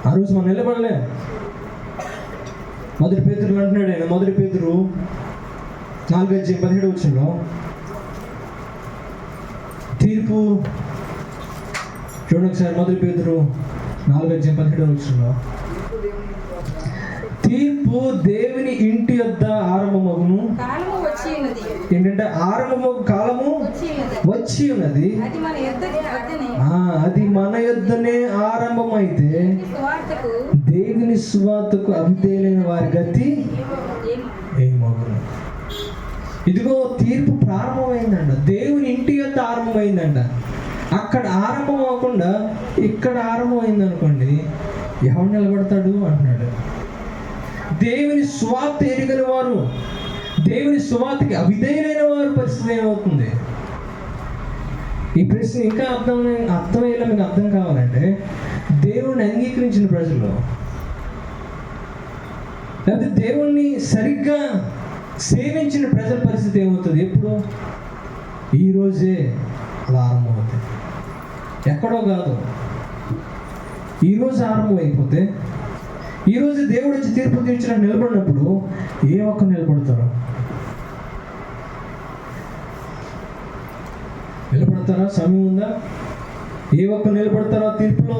ఆ రోజు మనం నిలబడలేం. మొదటి పేతురు అంటున్నాడు ఆయన, మొదటి పేతురు 4:17 తీర్పు చూడండి ఒకసారి. మొదటి పేతురు 4:17 తీర్పు దేవుని ఇంటి యొద్ద ఆరంభమగును. ఏంటంటే ఆరంభమగు కాలము వచ్చి ఉన్నది, అది మన యొద్దనే ఆరంభమైతే దేవుని సువార్తకు అవిధేయులైన వారి గతి ఏమగును. ఇదిగో తీర్పు ప్రారంభమైందంట, దేవుని ఇంటి యొద్ద ఆరంభమైందంట. అక్కడ ఆరంభం అవ్వకుండా ఇక్కడ ఆరంభమైంది అనుకోండి, ఎవరు నిలబడతాడు అంటున్నాడు. దేవుని సువార్త ఎరిగిన వారు, దేవుని సువార్తకి అవిధేయులైన వారి పరిస్థితి ఏమవుతుంది? ఈ ప్రశ్న ఇంకా అర్థమయ్యేలా మీకు అర్థం కావాలంటే, దేవుణ్ణి అంగీకరించిన ప్రజలు, లేకపోతే దేవుణ్ణి సరిగ్గా సేవించిన ప్రజల పరిస్థితి ఏమవుతుంది? ఎప్పుడు? ఈరోజే అలా ఆరంభమవుతుంది, ఎక్కడో కాదు. ఈరోజు ఆరంభం అయిపోతే, ఈరోజు దేవుడు వచ్చి తీర్పు తీర్చడానికి నిలబడినప్పుడు ఏ ఒక్కరు నిలబడతారు? నిలబడతారా? సమయం ఉందా? ఏ ఒక్కరు నిలబడతారో తీర్పులో?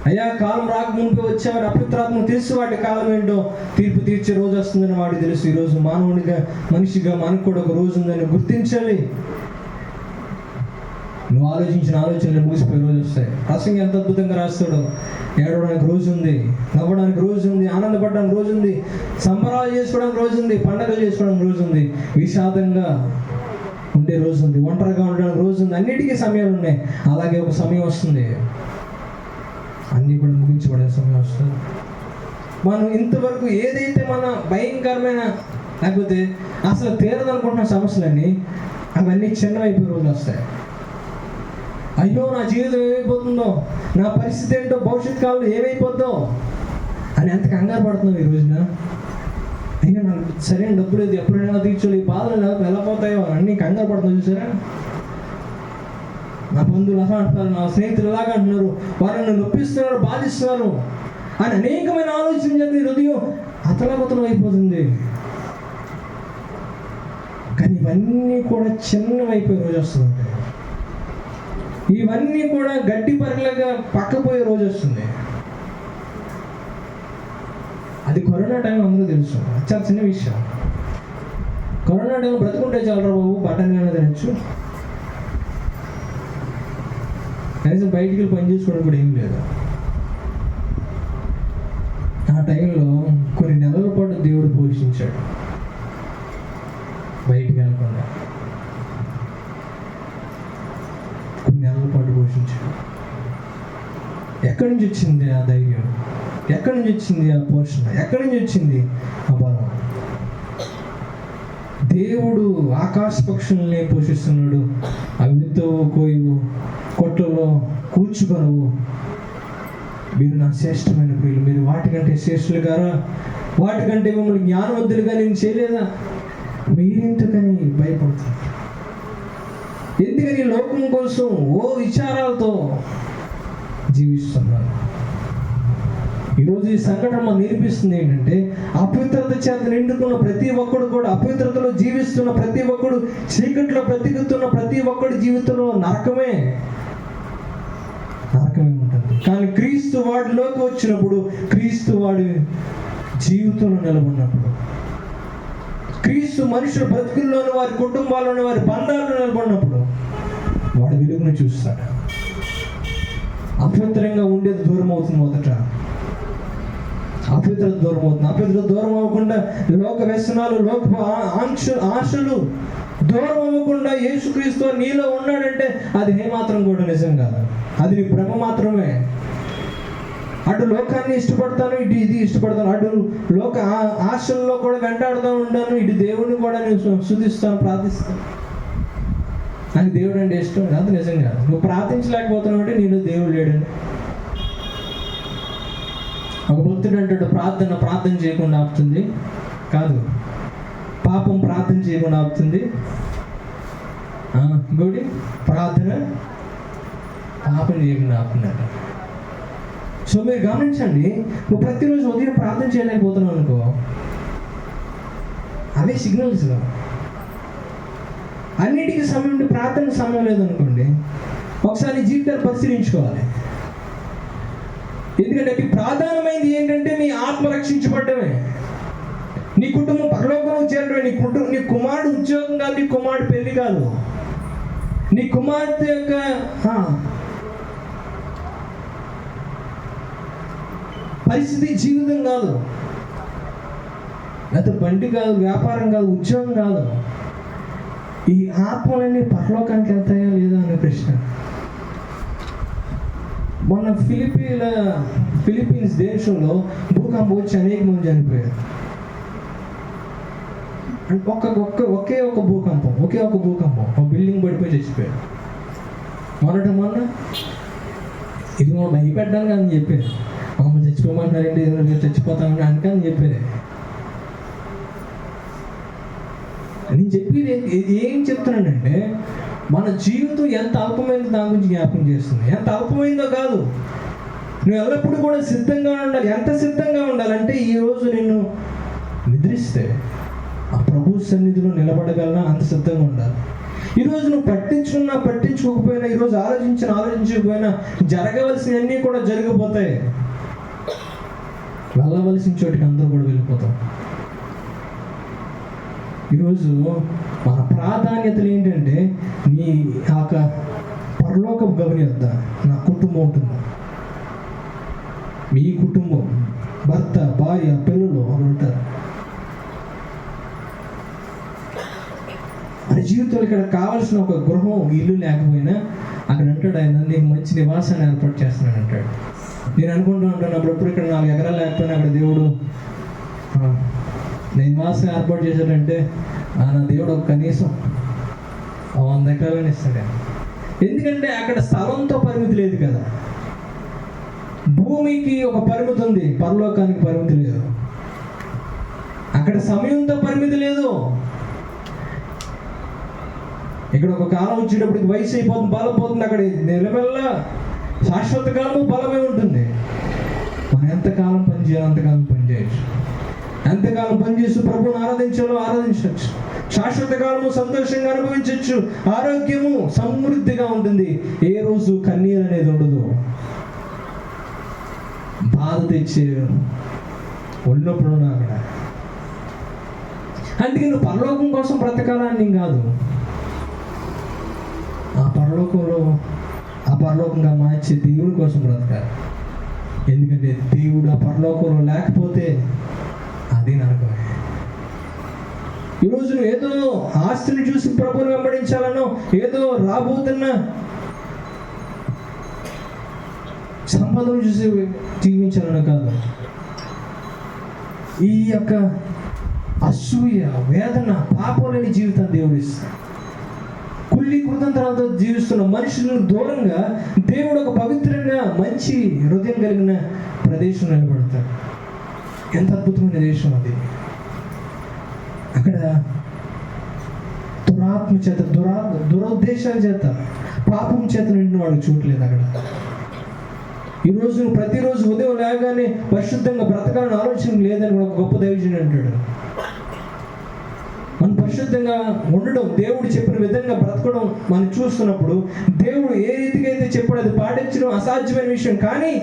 అయ్యా కాలం రాకముందు వచ్చామని అపవిత్రాత్మకు తెలుసు, వాటి కాలం ఏంటో, తీర్పు తీర్చే రోజు వస్తుందని వాడికి తెలుసు. ఈరోజు మనిషిగా మనకు కూడా ఒక రోజు ఉందని గుర్తించాలి. నువ్వు ఆలోచించిన ఆలోచనలు ముగిసిపోయే రోజు వస్తాయి. ప్రసంగి ఎంత అద్భుతంగా రాస్తాడు. ఏడవడానికి రోజు ఉంది, నవ్వడానికి రోజు ఉంది, ఆనందపడడానికి రోజు ఉంది, సంబరాలు చేసుకోవడానికి రోజు ఉంది, పండగలు చేసుకోవడానికి రోజు ఉంది, విషాదంగా ఉండే రోజు ఉంది, ఒంటరిగా ఉండడానికి రోజు ఉంది. అన్నిటికీ సమయాలు ఉన్నాయి. అలాగే ఒక సమయం వస్తుంది, అన్నీ కూడా ముగించబడే సమయం వస్తుంది. మనం ఇంతవరకు ఏదైతే మన భయంకరమైన లేకపోతే అసలు తీరదనుకుంటున్న సమస్యలన్నీ అవన్నీ చిన్నవైపోయే రోజులు వస్తాయి. అయ్యో నా జీవితం ఏమైపోతుందో, నా పరిస్థితి ఏంటో, భవిష్యత్ కాలంలో ఏమైపోద్దో అని ఎంత కంగారు పడుతున్నావు ఈ రోజున. అయినా నాకు సరైన డబ్బు లేదు, ఎప్పుడైనా తీర్చోలేదు, ఈ బాధలు నాకు ఎలా పోతాయో అన్నీ కంగారు పడుతున్నావు. చూసారా, నా బంధువులు అలా అంటున్నారు, నా స్నేహితులు ఇలాగా అంటున్నారు, వారు నన్ను నొప్పిస్తున్నారు, బాధిస్తున్నారు అని అనేకమైన ఆలోచన చేసి హృదయం అతలబతలం అయిపోతుంది. కానీ ఇవన్నీ కూడా చిన్నవైపోయే రోజు వస్తుంది. ఇవన్నీ కూడా గడ్డి పరకలుగా పక్కపోయే రోజు వస్తుంది. అది కరోనా టైం అందరూ తెలుసు, చాలా చిన్న విషయం. కరోనా టైం బ్రతుకుంటే చాలరా బాబు, బటన్ కానీ తినచ్చు, కనీసం బయటికి వెళ్ళి పని చేసుకోవడం కూడా ఏం లేదు. ఆ టైంలో కొన్ని నెలల పాటు దేవుడు పోషించాడు, బయటికి వెళ్ళకుండా కొన్ని నెలల పాటు పోషించాడు. ఎక్కడి నుంచి వచ్చింది ఆ ధైర్యం? ఎక్కడి నుంచి వచ్చింది ఆ పోషణ? ఎక్కడి నుంచి వచ్చింది ఆ బలం? దేవుడు ఆకాశ పక్షుల్ని పోషిస్తున్నాడు. అవి విత్తవు, కోయవు, కొట్లలో కూర్చుకొనవు, మీరు నా శ్రేష్టమైన ప్రియులు, మీరు వాటికంటే శ్రేష్ఠులు గారా, వాటికంటే మిమ్మల్ని జ్ఞానవంతులుగా నేను చేయలేదా? మీరెందుకని భయపడుతున్నారు? ఎందుకని లోకం కోసం ఓ విచారాలతో జీవిస్తున్నారు? ఈరోజు ఈ సంఘటన మనకు నేర్పిస్తుంది ఏంటంటే, అపవిత్రత చేత నిండుకున్న ప్రతి ఒక్కడు కూడా, అపవిత్రతలో జీవిస్తున్న ప్రతి ఒక్కడు, చీకట్లో బ్రతికుతున్న ప్రతి ఒక్కడి జీవితంలో నరకమే ఉంటుంది. కానీ క్రీస్తు వాడిలోకి వచ్చినప్పుడు, క్రీస్తు వాడి జీవితంలో నిలబడినప్పుడు, క్రీస్తు మనుషుల బ్రతుకుల్లోని, వారి కుటుంబాల్లోని, వారి బంధాల్లో నిలబడినప్పుడు వాడి వెలుగును చూస్తాడు. అపవిత్రంగా ఉండేది దూరం అవుతుంది. మొదట అపవిత్రత దూరం అవుతుంది. అపవిత్రత దూరం అవ్వకుండా లోక వ్యసనాలు, లోక ఆశలు దూరం అవ్వకుండా యేసుక్రీస్తు నీలో ఉన్నాడంటే అది ఏమాత్రం కూడా నిజం కాదు, అది నీ భ్రమ మాత్రమే. అటు లోకాన్ని ఇష్టపడతాను, ఇటు ఇది ఇష్టపడతాను, అటు లోక ఆశల్లో కూడా వెంటాడుతూ ఉంటాను, ఇటు దేవుడిని కూడా నేను స్తుతిస్తాను, ప్రార్థిస్తాను. నాకు దేవుడు అంటే ఇష్టం, అది నిజం కాదు. నువ్వు ప్రార్థించలేకపోతున్నావు అంటే నేను దేవుడు లేడండి. ఒక భక్తుడు అంటాడు, ప్రార్థన చేయకుండా ఆపుతుంది కాదు, పాపం ప్రార్థన చేయకుండా ఆపుతుంది. ఇంకోటి ప్రార్థన పాపం చేయకుండా ఆపుతున్నాడు. సో మీరు గమనించండి, నువ్వు ప్రతిరోజు ఉదయం ప్రార్థన చేయలేకపోతున్నావు అనుకో, అవే సిగ్నల్స్. అన్నిటికీ సమయం ఉంటే ప్రార్థన సమయం లేదనుకోండి, ఒకసారి జీవితాన్ని పరిశీలించుకోవాలి. ఎందుకంటే అతి ప్రధానమైనది ఏంటంటే నీ ఆత్మ రక్షించబడ్డమే, నీ కుటుంబం పరలోకంలో చేరడమే, నీ కుమారుడు ఉద్యోగం కాదు, నీ కుమారుడు పెళ్లి కాదు, నీ కుమార్తె యొక్క పరిస్థితి జీవితం కాదు, లేకపోతే బండి కాదు, వ్యాపారం కాదు, ఉద్యోగం కాదు. ఈ ఆత్మలన్నీ పరలోకానికి వెళ్తాయా లేదా అనే ప్రశ్న. మొన్న ఫిలిప్పీన్స్ దేశంలో భూకంపం వచ్చి అనేక మంది చనిపోయారు. ఒకే ఒక భూకంపం, ఒక బిల్డింగ్ పడిపోయి చచ్చిపోయారు. మొన్న ఇది భయపెట్టడానికి అని చెప్పారు. మమ్మల్ని చచ్చిపోమంటారంటే మీరు చచ్చిపోతామని అని చెప్పారు. నేను చెప్పేది ఏం చెప్తున్నానంటే, మన జీవితం ఎంత అల్పమైందో దాని గురించి జ్ఞాపకం చేస్తుంది. ఎంత అల్పమైందో కాదు, నువ్వు ఎల్లప్పుడూ కూడా సిద్ధంగా ఉండాలి. ఎంత సిద్ధంగా ఉండాలంటే, ఈరోజు నిన్ను నిద్రిస్తే ఆ ప్రభు సన్నిధిలో నిలబడగలనా అంత సిద్ధంగా ఉండాలి. ఈరోజు నువ్వు పట్టించుకోకపోయినా, ఈరోజు ఆలోచించకపోయినా జరగవలసినవన్నీ కూడా జరిగిపోతాయి. వెళ్ళవలసిన చోటికి అందరూ కూడా వెళ్ళిపోతాం. ఈరోజు మన ప్రాధాన్యతలు ఏంటంటే, నీ యొక్క పరలోకం గమనిద్దా, నా కుటుంబం ఉంటుంది. మీ కుటుంబం, భర్త, భార్య, పిల్లలు ఒకరు ఉంటారు. మన జీవితంలో ఇక్కడ కావాల్సిన ఒక గృహం, ఇల్లు లేకపోయినా అక్కడ అంటాడు ఆయన, నీకు మంచి నివాసాన్ని ఏర్పాటు చేస్తున్నాను అంటాడు. నేను అనుకుంటూ ఉంటాను అప్పుడప్పుడు, ఇక్కడ 4 ఎకరాలు లేకపోయినా అక్కడ దేవుడు నివాసం ఏర్పాటు చేశాడంటే నా దేవుడు ఒక కనీసం 100 ఎకరాలని ఇస్తాడు. ఎందుకంటే అక్కడ స్థలంతో పరిమితి లేదు కదా. భూమికి ఒక పరిమితి ఉంది, పరలోకానికి పరిమితి లేదు. అక్కడ సమయంతో పరిమితి లేదు. ఇక్కడ ఒక కాలం వచ్చేటప్పటికి వయసు అయిపోతుంది, బలం పోతుంది. అక్కడ నిలబెల్ల శాశ్వత కాలము బలమే ఉంటుంది. మనం ఎంతకాలం పనిచేయాలి అంతకాలం పనిచేయచ్చు. ఎంతకాలం పనిచేస్తూ ప్రభువుని ఆరాధించాలో ఆరాధించవచ్చు. శాశ్వత కాలము సంతోషంగా అనుభవించవచ్చు. ఆరోగ్యము సమృద్ధిగా ఉంటుంది. ఏ రోజు కన్నీరు అనేది ఉండదు. బాధ తెచ్చే ఉన్నప్పుడు అక్కడ. అందుకే నువ్వు పరలోకం కోసం బ్రతకాలని కాదు, ఆ పరలోకంగా మార్చే దేవుడి కోసం బ్రతకాలి. ఎందుకంటే దేవుడు ఆ పరలోకంలో లేకపోతే అది నరకమే. ఈరోజు నువ్వు ఏదో ఆస్తిని చూసి ప్రభువుని వెంబడించాలనో, ఏదో రాబోతున్న సంపదను చూసి జీవించాలనో కాదు. ఈ యొక్క అసూయ, వేదన, పాపలేని జీవితాన్ని దేవుడు ఇస్తాడు. కుళ్ళి కృతంతరాలతో జీవిస్తున్న మనుషులను దూరంగా దేవుడు ఒక పవిత్రంగా మంచి హృదయం కలిగిన ప్రదేశం నిలబడతాడు. ఎంత అద్భుతమైన దేశం అది. అక్కడ దురాత్మ చేత, దురుద్దేశాల చేత, పాపం చేత నిండిన వాడు చూడలేదు. అక్కడ ఈరోజు ప్రతిరోజు ఉదయం లేగానే పరిశుద్ధంగా బ్రతకాలని ఆలోచన లేదని ఒక గొప్ప దైవజనుడు అంటాడు. మనం పరిశుద్ధంగా ఉండడం, దేవుడు చెప్పిన విధంగా బ్రతకడం మనం చూస్తున్నప్పుడు, దేవుడు ఏ రీతిగా అయితే చెప్పాడు అది పాటించడం అసాధ్యమైన విషయం. కానీ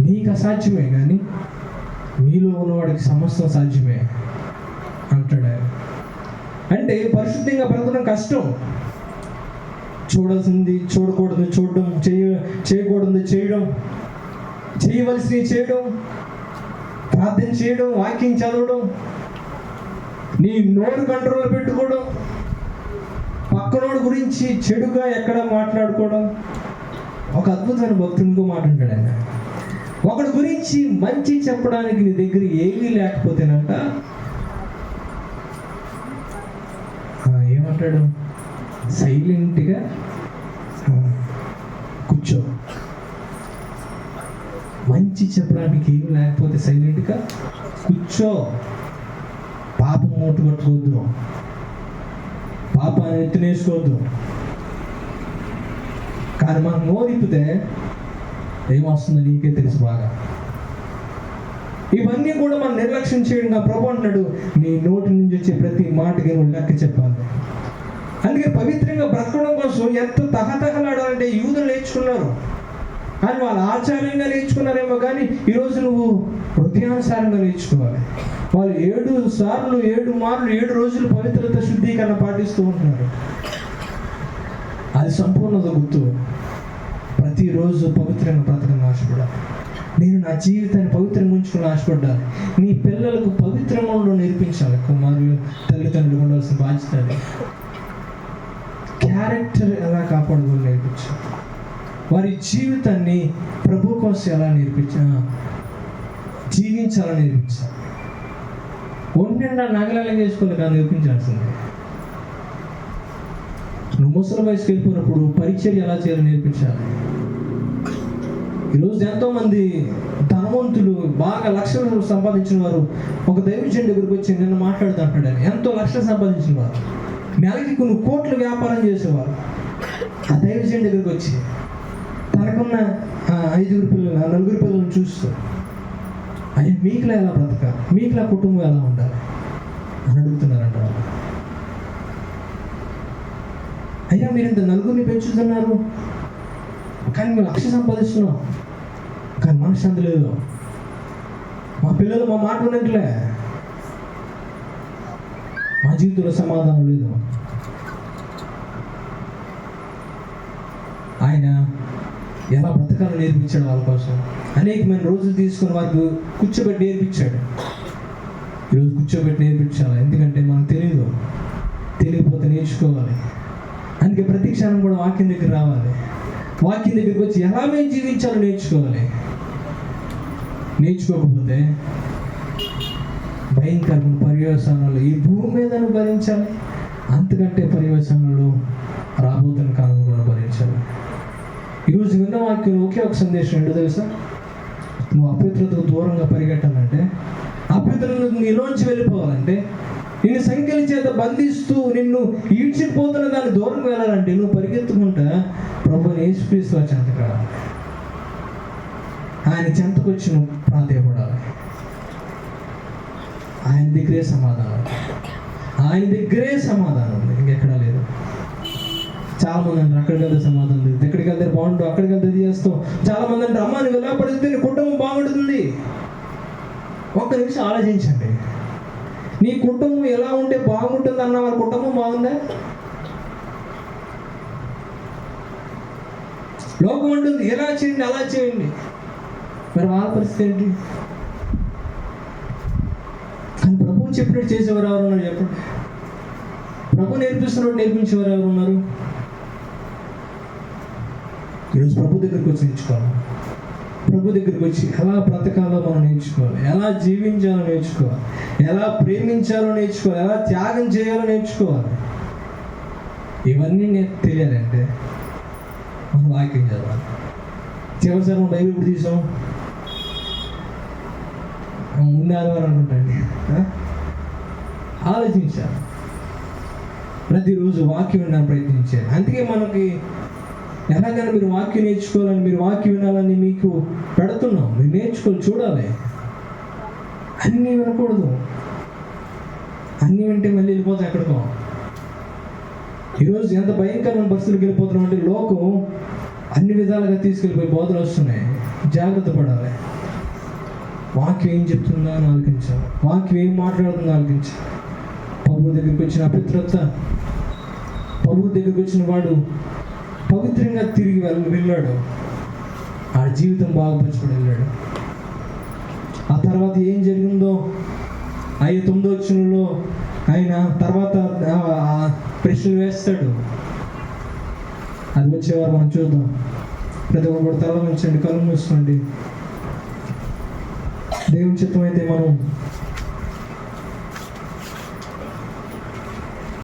నీకు అసాధ్యమే, కానీ మీలో ఉన్నవాడికి సమస్తం సాధ్యమే అంటాడు ఆయన. అంటే పరిశుద్ధంగా బ్రతకడం కష్టం. చూడాల్సింది చూడకూడదు చూడడం, చేయకూడదు చేయడం, చేయవలసినవి చేయడం, ప్రార్థన చేయడం, వాక్యం చదవడం, నీ నోరు కంట్రోల్ పెట్టుకోవడం, పక్కనోడు గురించి చెడుగా ఎక్కడ మాట్లాడుకోవడం. ఒక అద్భుతమైన భక్తుడు ఇంకో మాట అంటాడు ఆయన, ఒకడి గురించి మంచి చెప్పడానికి నీ దగ్గర ఏమీ లేకపోతేనంట ఏమంటాడు, సైలెంట్గా కూర్చో. మంచి చెప్పడానికి ఏమి లేకపోతే సైలెంట్గా కూర్చో. పాపం మూట కట్టుకోవద్దు, పాపాన్ని ఎత్తునేసుకోవద్దు. కానీ మనం నోరిపితే ఏమొస్తుందో నీకే తెలుసు బాగా. ఇవన్నీ కూడా మనం నిర్లక్ష్యం చేయడం. ప్రభు అంటున్నాడు, నీ నోటి నుంచి వచ్చే ప్రతి మాటకి నువ్వు లెక్క చెప్పాలి. అందుకే పవిత్రంగా బ్రతకడం కోసం ఎంత తహతహలాడాలంటే యూదులు నేర్చుకున్నారు. కానీ వాళ్ళు ఆచారంగా నేర్చుకున్నారేమో, కానీ ఈరోజు నువ్వు హృదయానుసారంగా నేర్చుకోవాలి. వాళ్ళు 7 మార్లు 7 రోజులు పవిత్రత శుద్ధీకరణ పాటిస్తూ ఉంటున్నారు. అది సంపూర్ణత గుర్తు. ప్రతిరోజు పవిత్రంగా బ్రతకని ఆశపడాలి. నేను నా జీవితాన్ని పవిత్రంగా ఉంచుకుని ఆశపడ్డాను. నీ పిల్లలకు పవిత్రంగా ఉండడం నేర్పించాలి. కుమారులు, తల్లిదండ్రులు ఉండాల్సిన బాధ్యత అది. క్యారెక్టర్ ఎలా కాపాడుకోవాలి నేర్పించాలి. వారి జీవితాన్ని ప్రభు కోసం ఎలా జీవించాలని నేర్పించాలి. ఒంటిండా నగలాలు చేసుకోవాలి కానీ నేర్పించాల్సిందే. నువ్వు ముసలి వయసుకి వెళ్ళిపోయినప్పుడు పరిచర్య ఎలా చేయాలని నేర్పించాలి. ఈరోజు ఎంతోమంది ధనవంతులు, బాగా లక్షలు సంపాదించిన వారు ఒక దైవజనుడి దగ్గరికి వచ్చి నిన్న మాట్లాడుతుంటాడు. అని ఎంతో లక్షలు సంపాదించిన వారు, నెలకి కొన్ని కోట్ల వ్యాపారం చేసేవారు ఆ దైవజనుడి దగ్గరికి వచ్చి తనకున్న 5 పిల్లలు, 4 పిల్లలను చూస్తూ, అయ్యా మీకులా ఎలా బ్రతకాలి, మీకులా కుటుంబం ఎలా ఉండాలి అని అడుగుతున్నారంట. అయ్యా మీరు ఇంత 4 పెంచుతున్నారు, కానీ మేము 1,00,000 సంపాదిస్తున్నాం, కానీ మనశ్శాంతి లేదు, మా పిల్లలు మా మాట ఉన్నట్లే, మా జీవితంలో సమాధానం లేదు. ఆయన ఎలా బ్రతకాలో నేర్పించాడు వాళ్ళ కోసం. అనేకమైన రోజులు తీసుకుని వారికి కూర్చోబెట్టి నేర్పించాడు. ఈరోజు కూర్చోబెట్టి నేర్పించాలి, ఎందుకంటే మనకు తెలియకపోతే నేర్చుకోవాలి. అందుకే ప్రతి క్షణం కూడా వాక్యం దగ్గర రావాలి. వాక్యం దగ్గరికి వచ్చి ఎలా మేము జీవించాలో నేర్చుకోవాలి. నేర్చుకోకపోతే భయంకరమైన పర్యవసానాలు ఈ భూమి మీదను భరించాలి, అంతకంటే పర్యవసానాలు రాబోతున్న కాలంలో కూడా భరించాలి. ఈరోజు విన్న వాక్యం ఒకే ఒక సందేశం ఏంటో తెలుసా? నువ్వు అపవిత్రతకు దూరంగా పరిగెట్టాలంటే, అపవిత్రతను నీలోంచి వెళ్ళిపోవాలంటే, నిన్ను సంఖ్యల చేత బంధిస్తూ నిన్ను ఈడ్చిపోతున్న దాన్ని దూరం వెళ్ళాలంటే నువ్వు పరిగెత్తుకుంటా ప్రభువుని యేసుక్రీస్తు వారి చెంతకు రావాలి. ఆయన చెంతకు వచ్చి నువ్వు ప్రాధేయపడాలి. ఆయన దగ్గరే సమాధానం, ఆయన దగ్గరే సమాధానం ఉంది, ఇంకెక్కడా లేదు. చాలా మంది అంటారు అక్కడికి వెళ్తే సమాధానం లేదు, ఎక్కడికి వెళ్తే బాగుంటుంది, అక్కడికి వెళ్తే చేస్తావు. చాలా మంది అంటారు అమ్మ నువ్వు ఎలా పడితే నీ కుటుంబం బాగుంటుంది. ఒక్క నిమిషం ఆలోచించండి, నీ కుటుంబం ఎలా ఉంటే బాగుంటుంది అన్న వాళ్ళ కుటుంబం బాగుందా? లోకం ఉంటుంది ఎలా చేయండి అలా చేయండి, మరి వాళ్ళ పరిస్థితి ఏంటి? కానీ ప్రభువు చెప్పినట్టు చేసేవారు ఎవరు ఉన్నారు చెప్పండి? ప్రభు నేర్పిస్తున్నట్టు నేర్పించేవారు ఎవరు ఉన్నారు? ఈరోజు ప్రభు దగ్గరికి వచ్చి నేర్చుకోవాలి. ప్రభు దగ్గరికి వచ్చి ఎలా బ్రతకాలో మనం నేర్చుకోవాలి, ఎలా జీవించాలో నేర్చుకోవాలి, ఎలా ప్రేమించాలో నేర్చుకోవాలి, ఎలా త్యాగం చేయాలో నేర్చుకోవాలి. ఇవన్నీ నేను తెలియాలంటే మనం వాక్యం చదవాలి. చివరిసారి మనం బైబిల్ ఇప్పుడు తీసాం, ముందు ఆదివారం అనుకుంటాండి. ఆలోచించాలి, ప్రతిరోజు వాక్యం వినడానికి ప్రయత్నించాలి. అందుకే మనకి ఎలాగైనా మీరు వాక్యం నేర్చుకోవాలని, మీరు వాక్యం వినాలని మీకు పెడుతున్నాం. మీరు నేర్చుకోవాలి, చూడాలి. అన్నీ వినకూడదు, అన్నీ వింటే మళ్ళీ వెళ్ళిపోతాం ఎక్కడికో. ఈరోజు ఎంత భయంకరమైన పరిస్థితులకు వెళ్ళిపోతున్నాం అంటే లోకం అన్ని విధాలుగా తీసుకెళ్ళిపోయి బోధలు వస్తున్నాయి. జాగ్రత్త పడాలి. వాక్యం ఏం చెప్తుందో అని ఆలోచించాలి, వాక్యం ఏం మాట్లాడుతుందో ఆలోచించాలి. ప్రభువు దగ్గరికి వచ్చిన అపవిత్రత, ప్రభువు దగ్గరికి వచ్చిన వాడు పవిత్రంగా తిరిగి వెళ్ళాడు, ఆ జీవితం బాగుపరచుకొని వెళ్ళాడు. ఆ తర్వాత ఏం జరిగిందో 9వ వచనంలో ఆయన తర్వాత ప్రశ్నలు వేస్తాడు. అది వచ్చేవారు మనం చూద్దాం. ప్రతి ఒక్కరు తల ఉంచండి, కళ్ళు మూసుకోండి. దేవుని చిత్తం అయితే మనం